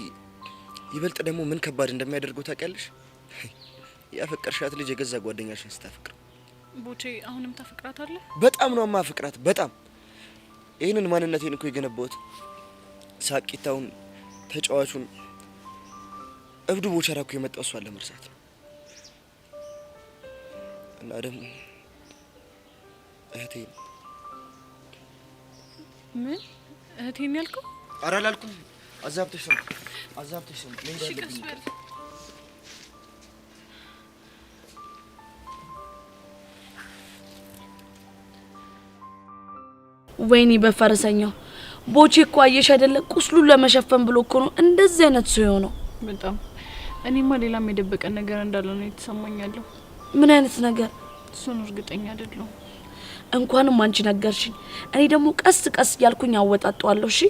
ይበልጥ ደግሞ ምን ከባድ እንደሚያደርገው ታውቂያለሽ? ያፈቀርሻት ልጅ የገዛ ጓደኛሽን ስታፈቅር። ቦቼ አሁንም ታፈቅራታለህ? በጣም ነው ማፈቅራት በጣም። ይሄንን ማንነቴን እኮ የገነባሁት ሳቂታውን ተጫዋቹን እብዱ ቦቸራ እኮ የመጣው እሷን ለመርሳት ነው። እና ደግሞ እህቴን ምን እህቴን ያልከው? ኧረ አላልኩም። አዛብተሽ ሰም አዛብተሽ ሰም ምን እንዳለብኝ ወይኔ በፈረሰኛው ቦቼ እኮ አየሽ አይደለ? ቁስሉን ለመሸፈን ብሎ እኮ ነው እንደዚህ አይነት ሰው ነው። በጣም እኔማ ሌላም የደበቀን ነገር እንዳለ ነው የተሰማኛለሁ። ምን አይነት ነገር? እሱን እርግጠኛ አይደለሁም። እንኳንም አንቺ ነገርሽኝ። እኔ ደግሞ ቀስ ቀስ ያልኩኝ አወጣጣዋለሁ። እሺ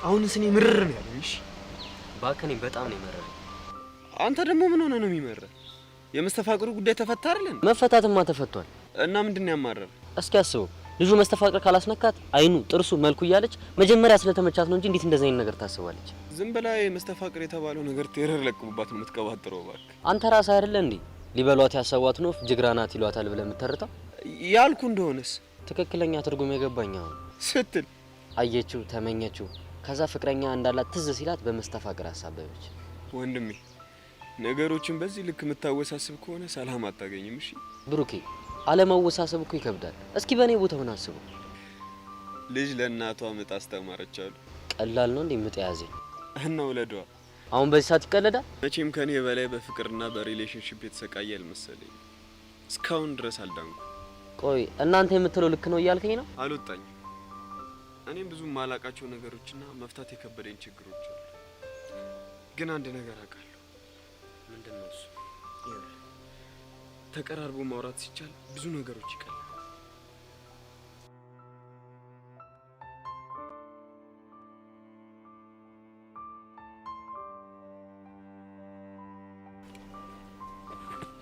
አሁንስ እኔ ምርር ነው ያለኝ። እሺ ባከኔ በጣም ነው የመረረኝ። አንተ ደግሞ ምን ሆነ ነው የሚመረር? የመስተፋቅሩ ጉዳይ ተፈታ አይደል? መፈታትማ ተፈቷል። እና ምንድነው ያማረረ? እስኪ አስበው፣ ልጁ መስተፋቅር ካላስነካት አይኑ፣ ጥርሱ፣ መልኩ እያለች መጀመሪያ ስለተመቻት ነው እንጂ እንዴት እንደዚህ አይነት ነገር ታስባለች? ዝም ብላ የመስተፋቅር የተባለው ነገር ቴረር ለቅቡባት ነው የምትቀባጥረው። እባክህ አንተ ራስህ አይደለ እንዴ ሊበሏት ያሰቧት ነው ጅግራናት ይሏታል ብለህ የምትተርተው? ያልኩ እንደሆነስ ትክክለኛ ትርጉም የገባኝ አሁን ስትል አየችው፣ ተመኘችው፣ ከዛ ፍቅረኛ እንዳላት ትዝ ሲላት በመስተፋቅር አሳበበች። ወንድሜ ነገሮችን በዚህ ልክ የምታወሳስብ ከሆነ ሰላም አታገኝም። እሺ ብሩኬ፣ አለመወሳሰብ እኮ ይከብዳል። እስኪ በእኔ ቦታ ሆነ አስበው። ልጅ ለእናቷ ምጥ አስተማረች አሉ። ቀላል ነው እንዴ ምጥ ያዘኝ እና ወለዷ። አሁን በዚህ ሰዓት ይቀለዳል? መቼም ከኔ በላይ በፍቅርና በሪሌሽንሺፕ የተሰቃየ አልመሰለኝ። እስካሁን ድረስ አልዳንኩ። ቆይ እናንተ የምትለው ልክ ነው እያልከኝ ነው? አልወጣኝም። እኔም ብዙ ማላቃቸው ነገሮችና መፍታት የከበደኝ ችግሮች አሉ። ግን አንድ ነገር አውቃለሁ። ምንድነው እሱ? ተቀራርቦ ማውራት ሲቻል ብዙ ነገሮች ይቀላል።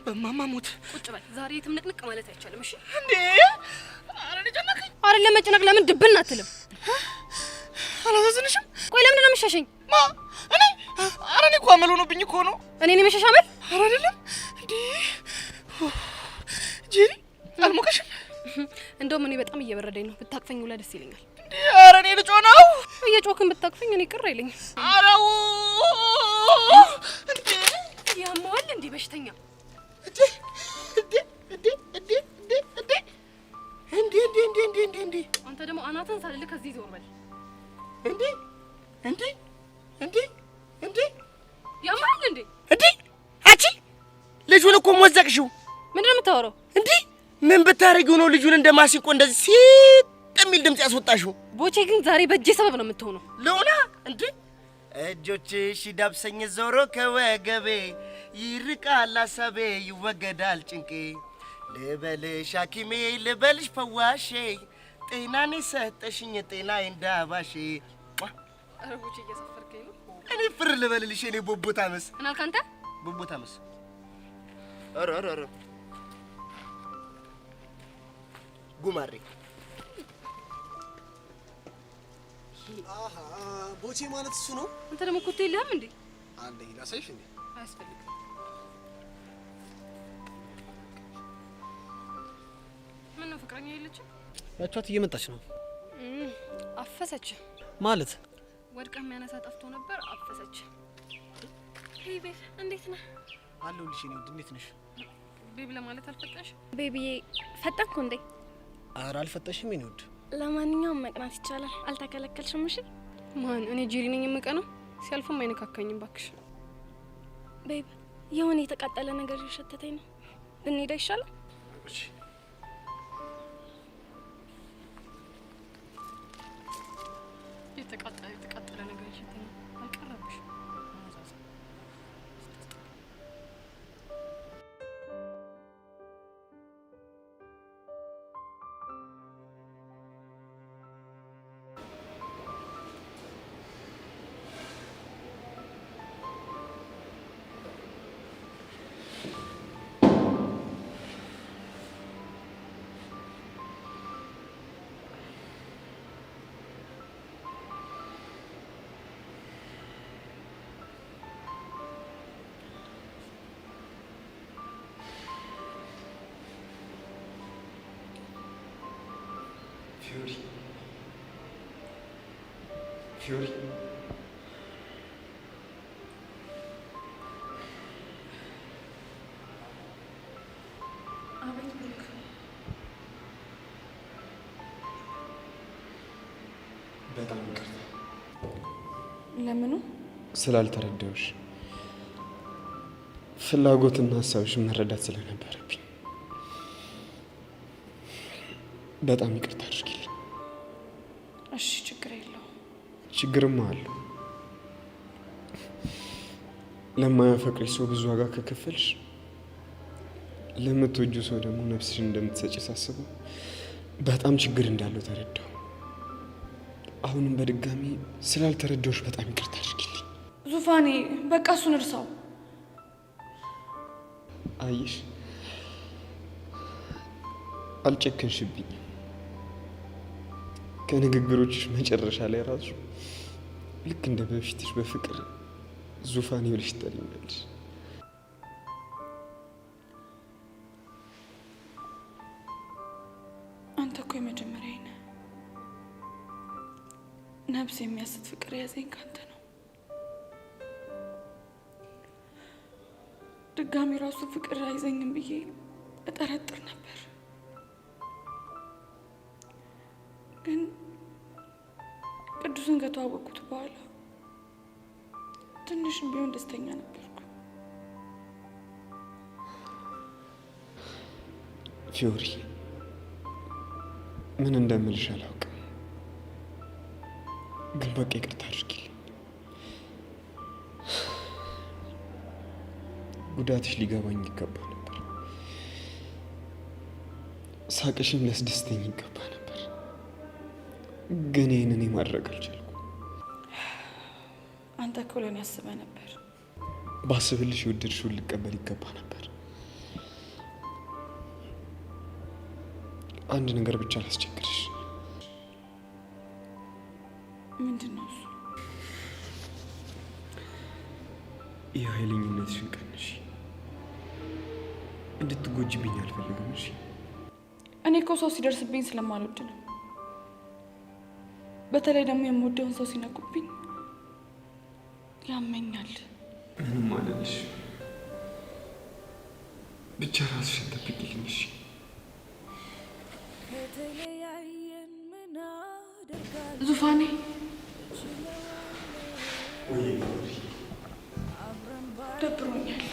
በማማ ሞት ቁጭ በል። ዛሬ የትም ንቅንቅ ማለት አይቻልም። እሺ እንዴ? አረ ለጨነቀኝ። አረ ለመጨነቅ ለምን ድብን አትልም? አላዘዝንሽም? ቆይ ለምን ነው የምትሸሸኝ? ማ እኔ? አረ እኔ እኮ አመል ሆኖብኝ እኮ ነው። እኔን የመሸሽ አመል? አረ አይደለም እንዴ ጄሪ፣ አልሞቀሽም? እንደውም እኔ በጣም እየበረደኝ ነው። ብታቅፈኝ ውላ ደስ ይለኛል። ኧረ እኔ ልጮህ ነው። እየጮህክን ብታቅፈኝ እኔ ቅር አይለኝም። አረው ያማዋል እንዴ በሽተኛ እንዴ አንተ ደግሞ አናተን ሳልልህ ከዚህ ዞር በል። እንዴ ያማል እንዴ አቺ ልጁን እኮ ሞዘቅሽው። ምንድን ነው የምታወራው እንዴ? ምን ብታረጊው ነው ልጁን እንደማሲንቆ እንደዚህ ሲጥ የሚል ድምጽ ያስወጣሽው? ቦቼ ግን ዛሬ በእጄ ሰበብ ነው የምትሆነው። ለውና እንዴ እጆችሽ ዳብሰኝ ዞሮ ከወገቤ ይርቃል ሀሳቤ ይወገዳል ጭንቄ ልበልሽ ሐኪሜ ልበልሽ ፈዋሼ ጤናኔ ሰጠሽኝ ጤናዬ እንዳባሼ። ኧረ ቦቼ እያሰፈርከኝ ነው። እኔ ፍር ልበልልሽ እኔ ቦቦታመስ እናልክ አንተ ቦቦታመስ። ኧረ ጉማሬ አሃ ቦቼ ማለት እሱ ነው። አንተ ደግሞ ኮቴ የለህም እንዴ? አለኝ ላሳይሽ እንዴ? አያስፈልግም። ምን ነው ፍቅረኛ የለችም? ያቻት እየመጣች ነው። አፈሰች ማለት ወድቃ የሚያነሳ ጠፍቶ ነበር። አፈሰች። ሄይ ቤብ እንዴት ነህ? አለሁልሽ። እኔ እንዴት ነሽ? ቤብ ለማለት አልፈጠንሽ? ቤቢዬ ፈጠንኩ እንዴ? ኧረ አልፈጠሽም የኔ ውድ። ለማንኛውም መቅናት ይቻላል። አልተከለከልሽም። እሺ ማን? እኔ ጄሪ ነኝ የምቀነው? ሲያልፍም አይነካካኝም ባክሽ። ቤብ የሆነ የተቃጠለ ነገር እየሸተተኝ ነው። ብንሄድ አይሻልም? እሺ የተቃጠለ ነገር እየሸተተኝ አልቀረብሽ። ፊዮሪ አቤት ብሩክ። በጣም ይቅርታ ለምኑ? ስላልተረዳሁሽ ፍላጎትና ሀሳብሽን መረዳት ስለነበረብኝ በጣም ይቅርታ አድርጊልኝ። እሺ ችግር የለውም። ችግርማ አለው። ለማያፈቅርሽ ሰው ብዙ ዋጋ ከከፈልሽ ለምትወጁ ሰው ደግሞ ነፍስሽን እንደምትሰጪ ሳስበው በጣም ችግር እንዳለው ተረዳሁ። አሁንም በድጋሚ ስላልተረዳሁሽ በጣም ይቅርታ አድርጊልኝ። ዙፋኔ በቃ እሱን እርሳው። አየሽ አልጨከንሽብኝ። ከንግግሮችሽ መጨረሻ ላይ ራሱ ልክ እንደ በፊትሽ በፍቅር ዙፋኔ ብለሽ ትጠሪኛለሽ። አንተ እኮ የመጀመሪያዬ ነህ። ነፍስ የሚያስት ፍቅር ያዘኝ ካንተ ነው። ድጋሚ ራሱ ፍቅር አይዘኝም ብዬ እጠረጥር ነበር፣ ግን ቅዱስን ከተዋወቅኩት በኋላ ትንሽም ቢሆን ደስተኛ ነበርኩ። ፊዮሪ ምን እንደምልሽ አላውቅም፣ ግን በቃ ይቅርታ አድርጊልኝ። ጉዳትሽ ሊገባኝ ይገባ ነበር፣ ሳቅሽም ሊያስደስተኝ ይገባ ነበር፣ ግን ይህንን ማድረግ አልቻልኩም። አንተ እኮ ለእኔ አስበህ ነበር። ባስብልሽ የወደድሽውን ልቀበል ይገባ ነበር። አንድ ነገር ብቻ ላስቸግርሽ። ምንድን ነው እሱ? የኃይለኝነትሽን ቀንሽ። እንድትጎጅብኝ አልፈልግም። እሺ? እኔ እኮ ሰው ሲደርስብኝ ስለማልወድ ነው። በተለይ ደግሞ የምወደውን ሰው ሲነኩብኝ ያመኛል። ምንም አለልሽ። ብቻ ራስሽን ጠብቂልኝ እሺ? ዙፋኔ ደብሮኛል።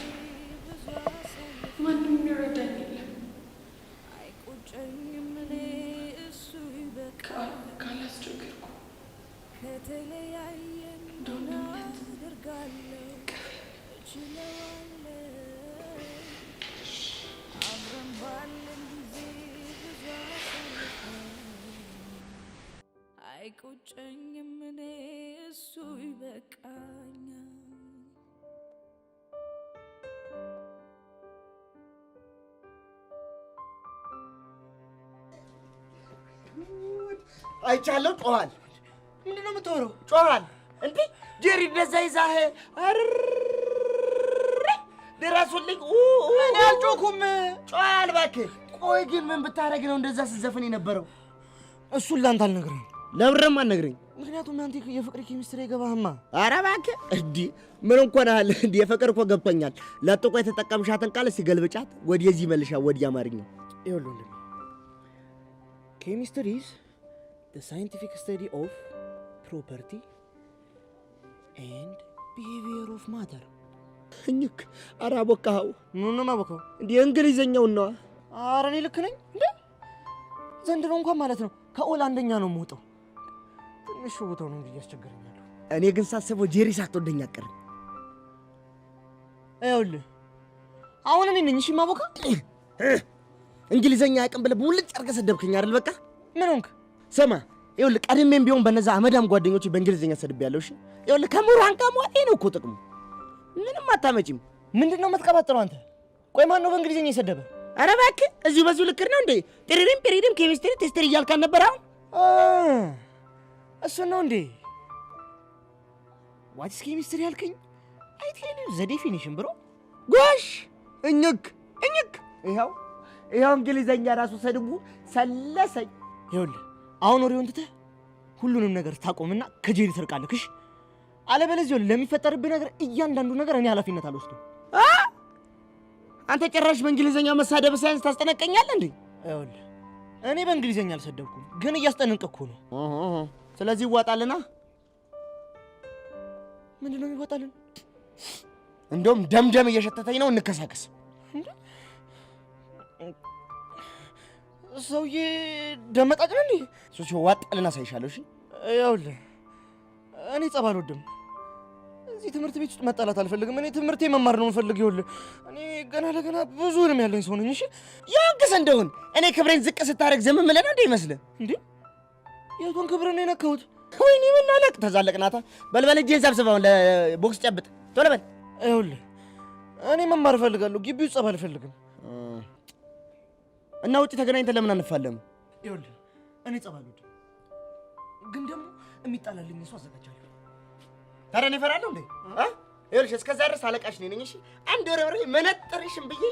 ማንም የሚረዳኝ የለም። ካላስቸገርኩ እንደሆነነት አይቆጨኝም እኔ እሱ ይበቃኛል። አይቻለሁ። ጮሃል። ምንድን ነው የምትሆነው? ጮሃል እንዴ? ጄሪ እንደዛ ይዛህ ድረሱልኝ። እኔ አልጮኩም። ጮሃል እባክህ። ቆይ ግን ምን ብታረግ ነው እንደዛ ስትዘፍን የነበረው? እሱን ላንተ አልነግርህም። ለብረም አልነግረኝ። ምክንያቱም ያንተ የፍቅር ኬሚስትሪ አይገባህማ። ኧረ እባክህ እንዲ ምን እንኳን አለ እንዲ የፍቅር እኮ ገብቶኛል። ለጥቆ የተጠቀምሻትን ቃል እስኪ ገልብጫት ወደዚህ መልሻ ወዲያ አማርኛ። ይኸውልህ ኬሚስትሪ is the scientific study of property and behavior of matter። እኝክ ኧረ አቦካኸው። ምን ነው የማቦካው? እንደ እንግሊዘኛውን ነዋ። ኧረ እኔ ልክ ነኝ እንዴ? ዘንድሮ እንኳን ማለት ነው ከኦል አንደኛ ነው የምወጣው። ትንሽ ቦታው ነው እንጂ ያስቸግረኛል። እኔ ግን ሳስበው ጄሪ ሳትወደኝ አትቀርም። ይኸውልህ አሁን እኔ ነኝ እሺ የማቦካ። እንግሊዘኛ አያውቅም ብለህ ሙልጭ አድርገህ ሰደብከኝ አይደል? በቃ ምን ሆንክ? ስማ ይኸውልህ ቀድሜም ቢሆን በነዛ አመዳም ጓደኞች በእንግሊዘኛ ሰድቤያለሁ። እሺ ይኸውልህ ከምሩሃን ከመዋጤ ነው እኮ ጥቅሙ። ምንም አታመጪም። ምንድን ነው የምትቀባጥረው አንተ? ቆይ ማን ነው በእንግሊዘኛ የሰደበ? ኧረ እባክህ እዚሁ በዚሁ ልክር ነው እንዴ? ፒሪድም ኬሚስትሪ ቴስትሪ እያልክ አልነበረ? አሁን እሱን ነው እንዴ? ዋትስ ኬሚስትሪ ያልከኝ? አይ ቴል ዩ ዘ ዴፊኒሽን ብሮ። ጎሽ እኝክ ይኸው እንግሊዘኛ ራሱ ሰድቡ ሰለሰኝ። ይኸውልህ አሁን ወሬውን ትተህ ሁሉንም ነገር ታቆምና ከጄሪ ትርቃለህ። እሺ አለበለዚያ ለሚፈጠርብህ ነገር እያንዳንዱ ነገር እኔ ኃላፊነት አልወስድም። አንተ ጭራሽ በእንግሊዘኛ መሳደብ ሳይንስ ታስጠነቀኛለህ እንዴ? ይኸውልህ እኔ በእንግሊዘኛ አልሰደብኩም፣ ግን እያስጠነቀቅኩ ነው። ስለዚህ ይዋጣልና። ምንድን ነው የሚዋጣልን? እንደውም ደምደም እየሸተተኝ ነው። እንከሳከስ። ሰውዬ ደመጣጭ ነው እንዴ? ሶሲ ዋጣልና ሳይሻለው። እሺ ይኸውልህ እኔ ጸብ አልወድም። እዚህ ትምህርት ቤት ውስጥ መጣላት አልፈልግም። እኔ ትምህርቴ መማር ነው የምፈልግ። ይኸውልህ እኔ ገና ለገና ብዙ ህልም ያለኝ ሰው ነኝ። እሺ ያንግስ እንደውን እኔ ክብሬን ዝቅ ስታደርግ ዝም ምለህ ነው እንዴ ይመስልህ እንዴ? የቱን ክብር ነው የነካሁት? ወይኔ ምን አለቅ ተዛለቅናታ። በልበል እጄን ሰብስበውን ለቦክስ ጨብጥ ቶሎ በል። ይኸውልህ እኔ መማር እፈልጋለሁ። ግቢ ውስጥ ጸብ አልፈልግም። እና ውጭ ተገናኝተን ለምን አንፋለም? ይኸውልህ እኔ ጸብ አልወድም፣ ግን ደግሞ የሚጣላልኝ ሰው አዘጋጃለሁ። ታዲያ እኔ እፈራለሁ እንዴ? ይኸውልሽ እስከዛ ድረስ አለቃሽ ነኝ። እሺ አንድ ወሬ መነጥርሽም ብዬ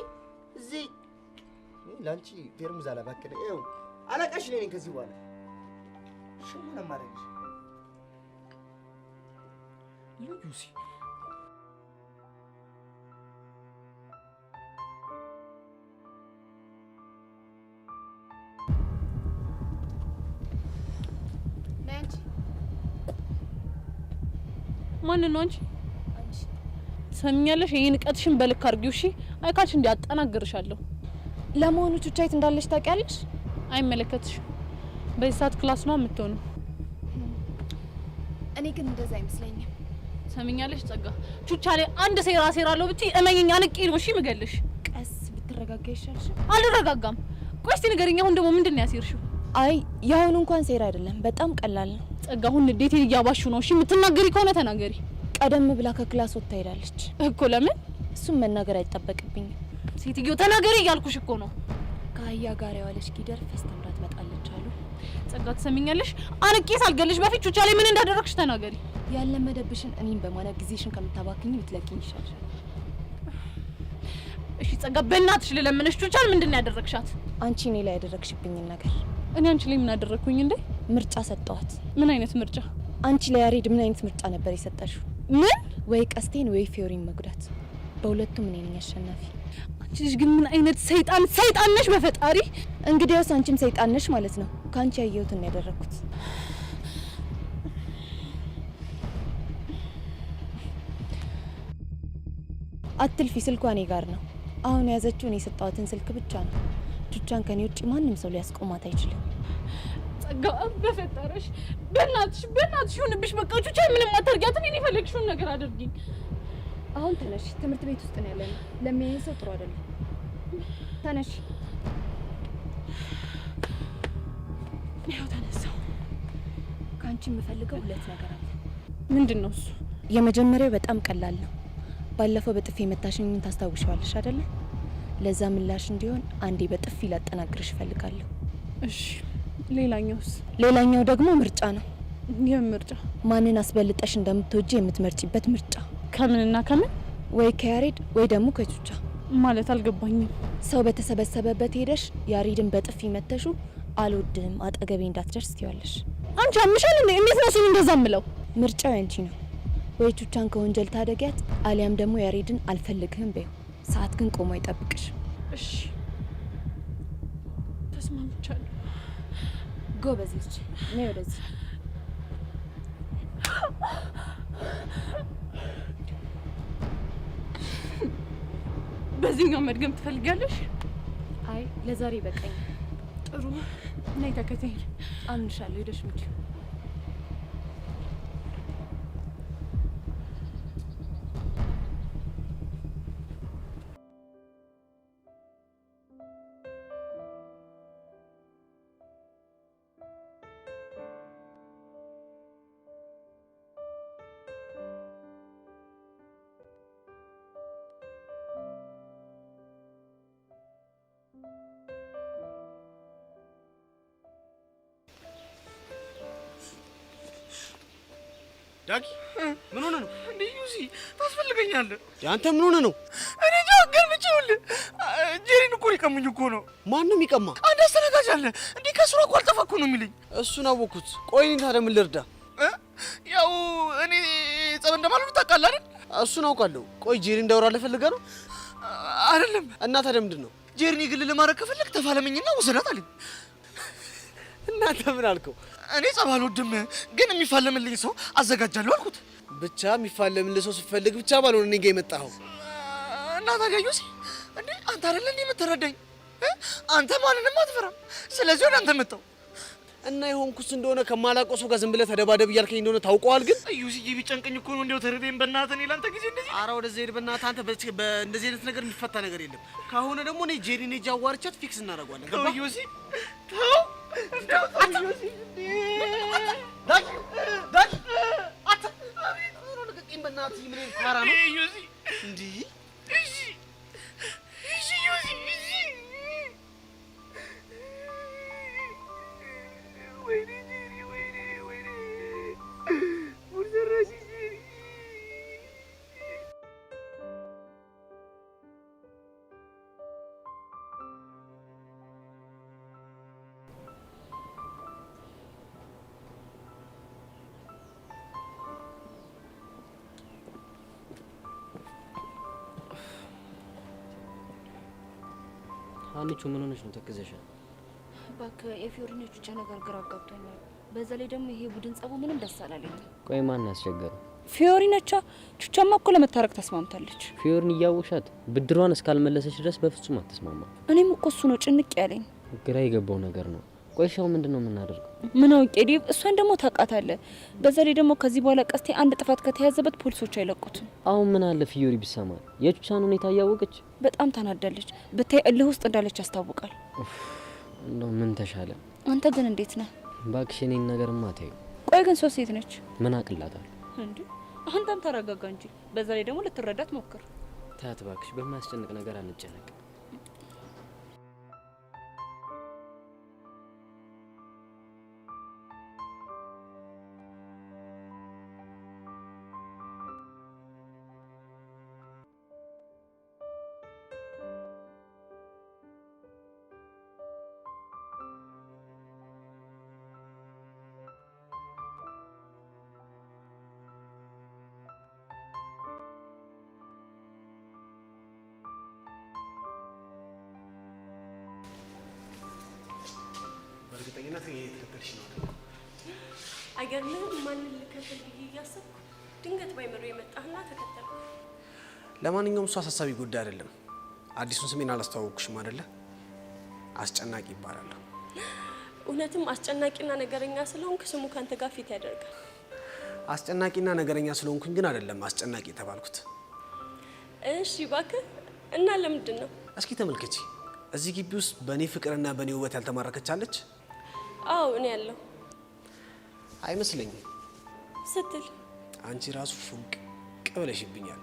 እዚህ ላንቺ ፌርሙዝ አላባከለ። ይኸው አለቃሽ ነኝ ከዚህ በኋላ ሽሙን ማረግሽ ሉሲ ማንን ነው አንቺ? ትሰሚኛለሽ? ይሄን ንቀትሽን በልክ አድርጊው እሺ። አይካልሽ እንዴ አጠናግርሻለሁ። ለመሆኑ ቹቻይት እንዳለሽ ታውቂያለሽ? አይመለከትሽም። በዚህ ሰዓት ክላስ ነው የምትሆነው። እኔ ግን እንደዛ አይመስለኝም። ትሰሚኛለሽ ጸጋ፣ ቹቻ ላይ አንድ ሴራ ሴራለሁ ብትይ እመኚኝ አንቄ ነው እሺ ምገልሽ። ቀስ ብትረጋጋ ይሻልሽ። አልረጋጋም። ቆይ እስቲ ንገሪኝ፣ አሁን ደግሞ ምንድን ነው ያሴርሽው? አይ ያሁን እንኳን ሴራ አይደለም፣ በጣም ቀላል ነው። ጸጋ፣ አሁን ንዴቴን እያባሹ ነው። እሺ የምትናገሪ ከሆነ ተናገሪ። ቀደም ብላ ከክላስ ወጥታ ሄዳለች እኮ። ለምን? እሱም መናገር አይጠበቅብኝም። ሴትዮ ተናገሪ እያልኩሽ እኮ ነው። ከአህያ ጋር የዋለች ጊደር ፈስተምራ ትመጣለች አሉ። ጸጋ ትሰሚኛለሽ? አንቄ ሳልገልሽ በፊት ቹቻ ላይ ምን እንዳደረግሽ ተናገሪ። ያለመደብሽን እኔን በማለት ጊዜሽን ከምታባክኝ ብትለቂኝ ይሻልሻል። እሺ ጸጋ፣ በእናትሽ ልለምንሽ፣ ቹቻን ምንድን ነው ያደረግሻት? አንቺ እኔ ላይ ያደረግሽብኝ ነገር። እኔ አንቺ ላይ ምን አደረግኩኝ እንዴ? ምርጫ ሰጠዋት። ምን አይነት ምርጫ? አንቺ ላይ ያሬድ ምን አይነት ምርጫ ነበር የሰጠሽው? ምን? ወይ ቀስቴን ወይ ፊዮሪን መጉዳት። በሁለቱም እኔ ነኝ አሸናፊ። አንቺ ልጅ ግን ምን አይነት ሰይጣን ነሽ በፈጣሪ። እንግዲያውስ አንቺም ሰይጣን ነሽ ማለት ነው። ካንቺ ያየሁትን ያደረኩት። አትልፊ፣ ስልኳ እኔ ጋር ነው። አሁን የያዘችው እኔ የሰጠዋትን ስልክ ብቻ ነው። ቹቻን ከኔ ውጪ ማንም ሰው ሊያስቆማት አይችልም። ጸጋ፣ በፈጠረሽ በእናትሽ ይሁንብሽ። በቃ ቹቻ ምንም አታርጊያት። እኔ የፈለግሽውን ነገር አድርጊኝ። አሁን ተነሽ፣ ትምህርት ቤት ውስጥ ነው ያለነው። ለሚያየን ሰው ጥሩ አይደለም። ተነሽ። ያው ተነሳው። ከአንቺ የምፈልገው ሁለት ነገር አለ። ምንድን ነው እሱ? የመጀመሪያው በጣም ቀላል ነው። ባለፈው በጥፊ የመታሽኝን ታስታውሻለሽ አይደለ? ለዛ ምላሽ እንዲሆን አንዴ በጥፊ ላጠናግርሽ እፈልጋለሁ። እሺ። ሌላኛውስ? ሌላኛው ደግሞ ምርጫ ነው። የምን ምርጫ? ማንን አስበልጠሽ እንደምትወጂ የምትመርጪበት ምርጫ። ከምንና ከምን? ወይ ከያሬድ ወይ ደግሞ ከቹቻ። ማለት አልገባኝም። ሰው በተሰበሰበበት ሄደሽ ያሬድን በጥፊ መተሹ አልወድም አጠገቤ እንዳትደርስ ትያለሽ። አንቺ አምሻል እንዴ? እንዴት ነው እሱን እንደዛ ምለው? ምርጫው ያንቺ ነው። ወይ ቹቻን ከወንጀል ታደጊያት፣ አሊያም ደግሞ ያሬድን አልፈልግህም በይው። ሰዓት ግን ቆሞ ይጠብቅሽ። እሺ ተስማምቻለሁ። ጎበዝ ልጅ ነይ ወደዚህ። በዚህኛው መድገም ትፈልጊያለሽ? አይ ለዛሬ በቃኝ። ጥሩ ነይ ተከተኝ። አምንሻለሁ። ሄደሽ ምጪ። ዳጊ ምን ሆነ ነው? እንዴ ዩሲ ታስፈልገኛለህ? ያንተ ምን ሆነ ነው? እኔ ጃገር ምጭውልህ ጄሪን እኮ ሊቀሙኝ እኮ ነው። ማንም ይቀማ? አንድ አስተናጋጅ አለ እንዴ ከስሯ እኮ አልጠፋኩ ነው የሚለኝ። እሱን አወኩት። ቆይ እኔ ታዲያ ምን ልርዳ? ያው እኔ ጸብ እንደማልሆን ታውቃለህ አይደል? እሱን አውቃለሁ። ቆይ ጄሪ እንዳወራልህ ፈልገህ ነው? አይደለም። እና ታዲያ ምንድን ነው? ጄሪን የግል ለማድረግ ከፈለግ ተፋለመኝና ወሰዳት አለኝ። እናንተ ምን አልከው? እኔ ጸብ አልወድም ግን የሚፋለምልኝ ሰው አዘጋጃለሁ አልኩት። ብቻ የሚፋለምልህ ሰው ስትፈልግ ብቻ ባልሆነ እኔ ጋር የመጣኸው እና ታዲያ ዮሲ እንዴ አንተ አይደለ እንዴ የምትረዳኝ? አንተ ማንንም አትፈራም። ስለዚህ ወደ አንተ መጣሁ እና የሆንኩስ እንደሆነ ከማላውቀው ሰው ጋር ዝም ብለህ ተደባደብ እያልከኝ እንደሆነ ታውቀዋል። ግን ዮሲዬ ቢጨንቀኝ እኮ ነው እንደው ተረደኝ። በእናትህ እኔ ላንተ ጊዜ እንደዚህ ኧረ ወደዚህ ሄድ በእናትህ። አንተ በእንደዚህ አይነት ነገር የሚፈታ ነገር የለም። ከሆነ ደግሞ እኔ ጄሪን ሄጄ አዋርቻት ፊክስ እናደርገዋለን። ገባህ? ዮሲ ተው አንቺ ምን ሆነሽ ነው ተከዘሻል? እባክህ የፊዮሪና ቹቻ ነገር ግራ አጋብቶኛል። በዛ ላይ ደግሞ ይሄ ቡድን ጸቡ ምንም ደስ አላለኝም። ቆይ ማን ያስቸገረው? ፊዮሪናቻ ቹቻማ እኮ ለመታረቅ ተስማምታለች። ፊዮሪን እያወሻት ብድሯን እስካልመለሰች ድረስ በፍጹም አትስማማ። እኔም እኮ እሱ ነው ጭንቅ ያለኝ። ግራ የገባው ነገር ነው። ቆይ ሻው ምንድነው የምናደርገው? ምን አውቄ ዴቭ፣ እሷን ደግሞ ታውቃታለህ። በዛ ላይ ደግሞ ከዚህ በኋላ ቀስቴ አንድ ጥፋት ከተያዘበት ፖሊሶች አይለቁትም። አሁን ምን አለ ፊዮሪ ቢሰማ የቹቻን ሁኔታ እያወቀች በጣም ታናዳለች። ብታይ እልህ ውስጥ እንዳለች ያስታውቃል። እንደው ምን ተሻለ? አንተ ግን እንዴት ነህ? እባክሽ እኔን ነገርማ ተይው። ቆይ ግን ሶስት ሴት ነች። ምን አቅላታል እንዴ? አንተም ተረጋጋ እንጂ። በዛ ላይ ደግሞ ልትረዳት ሞክር። ታያት እባክሽ፣ በማያስጨንቅ ነገር አንጨነቅ። በእርግጠኝነት እየተከተልሽ ነው። አይገርምህም? ማንን ልከተል ብዬ እያሰብኩ ድንገት ባይምሮ የመጣህና ተከተልኩ። ለማንኛውም እሱ አሳሳቢ ጉዳይ አይደለም። አዲሱን ስሜን አላስተዋወቅሽም አይደለ? አስጨናቂ ይባላል። እውነትም አስጨናቂና ነገረኛ ስለሆንክ ስሙ ካንተ ጋር ፊት ያደርጋል። አስጨናቂና ነገረኛ ስለሆንኩኝ ግን አይደለም አስጨናቂ የተባልኩት። እሺ እባክህ እና ለምንድን ነው? እስኪ ተመልከቺ። እዚህ ግቢ ውስጥ በእኔ ፍቅርና በእኔ ውበት ያልተማረከች አለች? አዎ እኔ ያለሁ አይመስለኝም ስትል አንቺ ራሱ ፉቅ ብለሽብኛል።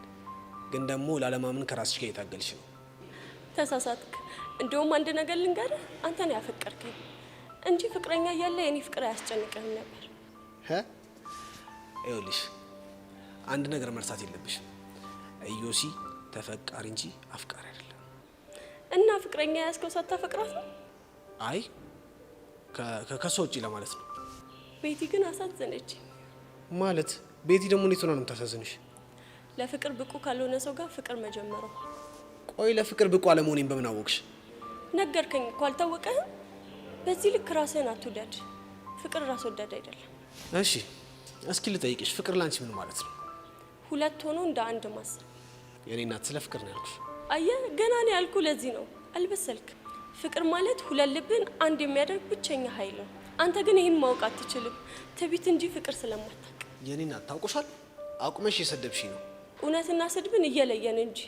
ግን ደግሞ ላለማመን ከራስሽ ጋር የታገልሽ ነው። ተሳሳትክ። እንደውም አንድ ነገር ልንገርህ፣ አንተ ነው ያፈቀርከኝ እንጂ ፍቅረኛ እያለ የኔ ፍቅር አያስጨንቅህም ነበር። ይኸውልሽ አንድ ነገር መርሳት የለብሽም። ኢዮሲ ተፈቃሪ እንጂ አፍቃሪ አይደለም። እና ፍቅረኛ ያስከው ሳታፈቅራት ነው? አይ ከሷ ውጪ ለማለት ነው። ቤቲ ግን አሳዘነች። ማለት ቤቲ ደግሞ እንዴት ሆና ነው የምታሳዝንሽ? ለፍቅር ብቁ ካልሆነ ሰው ጋር ፍቅር መጀመሩ። ቆይ ለፍቅር ብቁ አለመሆኔን በምን አወቅሽ? ነገርከኝ እኮ አልታወቀህም? በዚህ ልክ ራስህን አትውደድ። ፍቅር ራስ ወዳድ አይደለም። እሺ እስኪ ልጠይቅሽ፣ ፍቅር ላንቺ ምን ማለት ነው? ሁለት ሆኖ እንደ አንድ ማሰብ። የኔ እናት ስለ ፍቅር ነው ያልኩሽ። አየህ ገና ነው ያልኩ። ለዚህ ነው አልበሰልክ። ፍቅር ማለት ሁለት ልብን አንድ የሚያደርግ ብቸኛ ኃይል ነው። አንተ ግን ይህን ማወቅ አትችልም፣ ትቢት እንጂ ፍቅር ስለማታውቅ። የኔ እናት ታውቆሻል። አቁመሽ የሰደብሽኝ ነው። እውነትና ስድብን እየለየን እንጂ።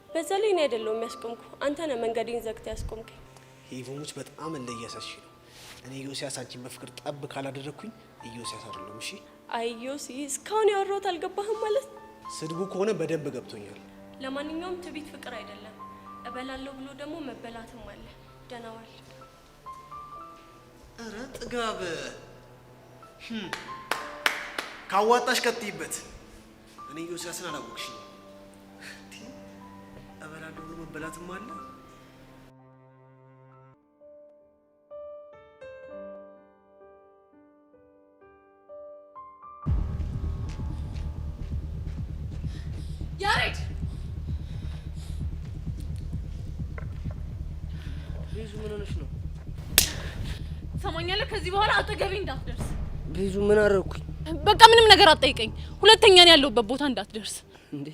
በዛ ላይ እኔ አይደለሁም ያስቆምኩ፣ አንተ ነህ መንገዴን ዘግተህ ያስቆምከኝ። ሄቮሞች በጣም እንደያሳሽ ነው። እኔ ኢዮስያስ አንቺን በፍቅር ጠብ ካላደረግኩኝ ኢዮስያስ አይደለሁም። እሺ አይ ኢዮሲ፣ እስካሁን ያወራሁት አልገባህም ማለት? ስድቡ ከሆነ በደንብ ገብቶኛል። ለማንኛውም ትቢት ፍቅር አይደለም። እበላለሁ ብሎ ደግሞ መበላትም አለ። ደህና ዋል። ኧረ ጥጋብ ካዋጣሽ ቀጥይበት። እኔ ኢዮስያስን አላወቅሽኝ። እበላለሁ ብሎ መበላትም አለ። ያሬድ ቤዙ ምን ሆነሽ ነው? ሰማኛለህ? ከዚህ በኋላ አጠገቤ እንዳትደርስ። ቤዙ ምን አደረኩኝ? በቃ ምንም ነገር አትጠይቀኝ። ሁለተኛ ነው ያለሁበት ቦታ እንዳትደርስ። እንዴ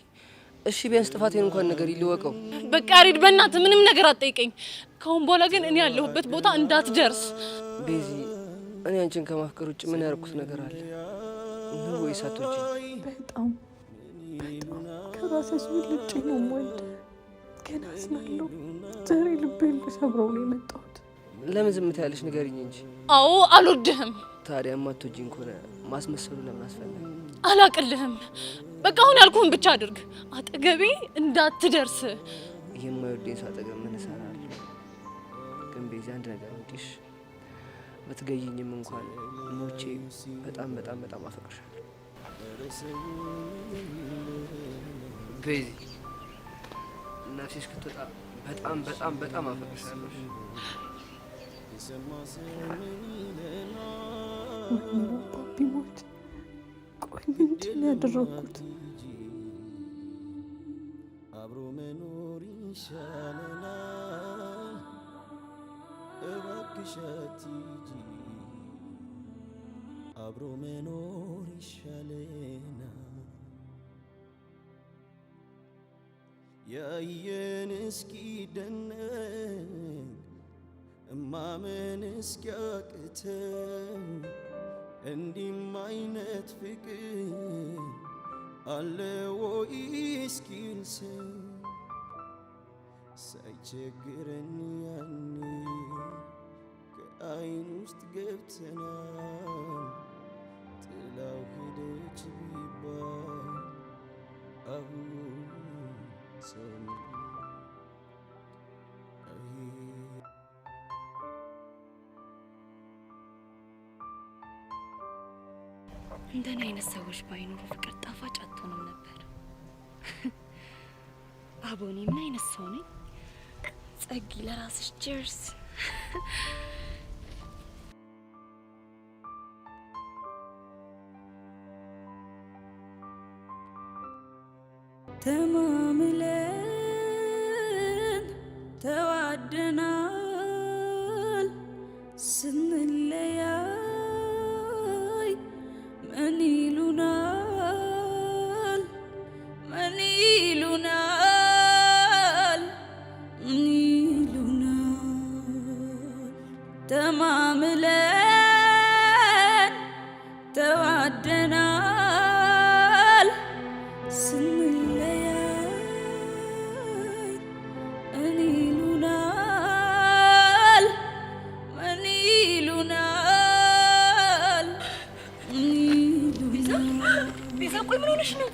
እሺ ቢያንስ ጥፋቴን እንኳን ነገር ይልወቀው። በቃ ያሬድ በእናትህ ምንም ነገር አትጠይቀኝ። ካሁን በኋላ ግን እኔ ያለሁበት ቦታ እንዳትደርስ። ቤዚ እኔ አንቺን ከማፍቀር ውጭ ምን ያደረኩት ነገር አለ? ነው ወይስ አትወጂኝ? በጣም ከራስሽ ልጭ ነው ወንድ ግን አዝናለሁ። ዛሬ ልቤን ልሰብረው ነው የመጣሁት። ለምን ዝም ትያለሽ? ንገሪኝ እንጂ። አዎ አልወድህም። ታዲያ የማትወጂኝ ከሆነ ማስመሰሉ ለምን አስፈለገ? አላቅልህም። በቃ አሁን ያልኩህን ብቻ አድርግ። አጠገቤ እንዳትደርስ። የማይወደኝ ሰው አጠገብ ምን እሰራለሁ? ግን ቤዛ አንድ ነገር እንዲሽ በትገይኝም እንኳን ሞቼ በጣም በጣም በጣም አፈቅርሻለሁ። ቤዚ እናትሽ እስክትወጣ በጣም በጣም በጣም አፈቅርሻለሁ። ባቢ ሞት። ቆይ ምንድን ነው ያደረኩት? አብሮ መኖር ይሻለናል፣ እባክሽ አትሂጂ። አብሮ መኖር ይሻለናል፣ ያየን እስኪደነቅ እማመን እስኪያቅተን እንዲህም አይነት ፍቅር አለ ወይ እስኪል ሰው ሳይቸግረን ያኔ ከአይን ውስጥ ገብተናል። ጥላው ሄደች ቢባል አሁን ሰው እንደኔ አይነት ሰዎች ባይኖሩ ፍቅር ጣፋጭ አትሆንም ነበር። አቦኔ ምን አይነት ሰው ነኝ? ጸጊ ለራስሽ cheers። ተማምለን ተዋደናል ስንለ ተዋደናል ስንለያይ እኔ ይሉናል ምን ይሉናል ቤዛ ቆይ ምን ሆነሽ ነው?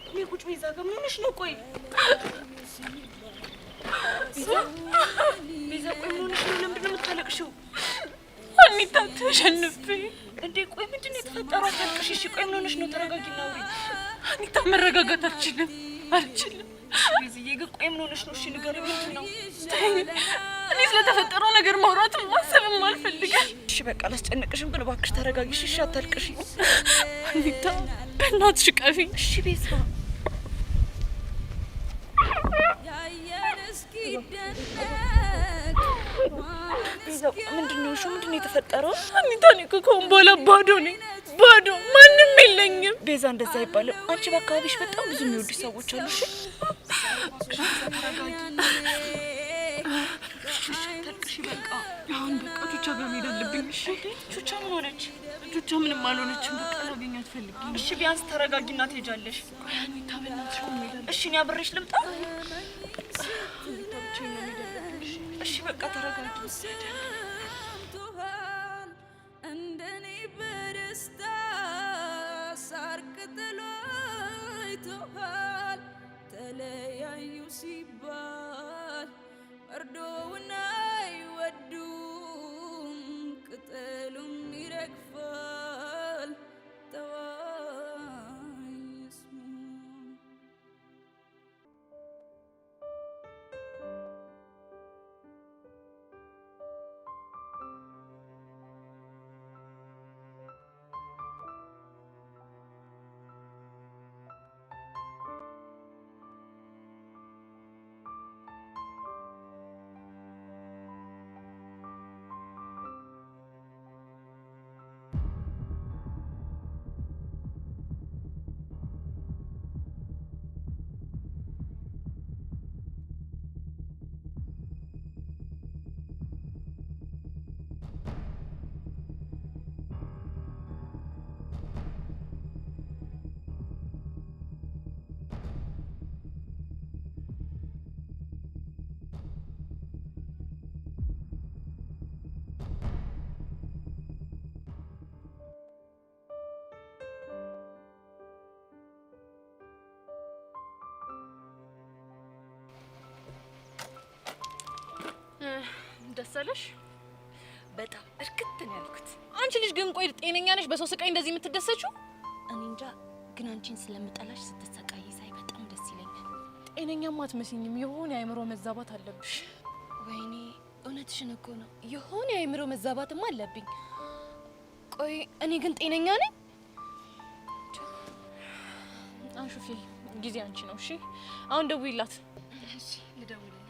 እኔ ቁጭ ቤዛ ጋር ምን ሆነሽ ነው? ቆይ ቤዛ ቆይ ምን ሆነሽ ነው? ለምንድን ነው የምታለቅሽው? አኒታ ተሸንፈኝ እንዴ? ቆይ ምንድን ነው የተፈጠረው? አታልቅሽ እሺ። ቆይ ምን ሆነሽ ነው? ተረጋጊና አውሪ። አኒታ መረጋጋት አልችልም። ቤዝዬ ግን ቆይ ምን ሆነሽ ነው? እሺ ንገሪኝ፣ ምንድን ነው? እኔ ስለተፈጠረው ነገር ማውራትም ማሰብም አልፈልግም። እሺ በቃ አላስጨንቅሽም፣ ግን እባክሽ ተረጋጊሽ እሺ። አታልቅሽ አኒታ፣ በእናትሽ ቀፊኝ እሺ። ቤዛ ምንድን ነው? እሺ ምንድን ነው የተፈጠረው? አኒታ እኔ እኮ ከአሁን በኋላ ባዶ ነኝ፣ ባዶ ማንም የለኝም። ቤዛ እንደዛ አይባልም። አንቺ በአካባቢሽ በጣም ብዙ የሚወዱ ሰዎች አሉ። እሺ ተልቅሽ በቃ አሁን በቃ ቹቻ ጋር መሄድ አለብኝ። እሺ ቹቻ ምን ሆነች? ቹቻ ምንም አልሆነችም። በቃ ላገኛት ፈልጌ። እሺ ቢያንስ ተረጋጊና ትሄጃለሽ። ቆይ አኒታ በእናትሽ ቆይ መሄድ አለብኝ። እሺ እኔ አብሬሽ ልምጣ? እሺ በቃ ተረጋጊ። እንደኔ በደስታ ሳር ቅጠሉ አይተዋል ተለያዩ ሲባል መርዶውን አይወዱም ቅጠሉም ይረግፋል ተዋይስሙ ደስ አለሽ? በጣም እርክት ነው ያልኩት። አንቺ ልጅ ግን ቆይ ጤነኛ ነሽ? በሰው ስቃይ እንደዚህ የምትደሰችው? እኔ እንጃ፣ ግን አንቺን ስለምጠላሽ ስትሰቃይ ሳይ በጣም ደስ ይለኛል። ጤነኛማ አትመስይኝም። የሆነ የአእምሮ መዛባት አለብሽ። ወይኔ እውነትሽን እኮ ነው። የሆነ የአእምሮ መዛባትም አለብኝ። ቆይ እኔ ግን ጤነኛ ነኝ? አንሹፊ ጊዜ አንቺ ነው። እሺ አሁን ደውይላት። እሺ ልደውልልሽ።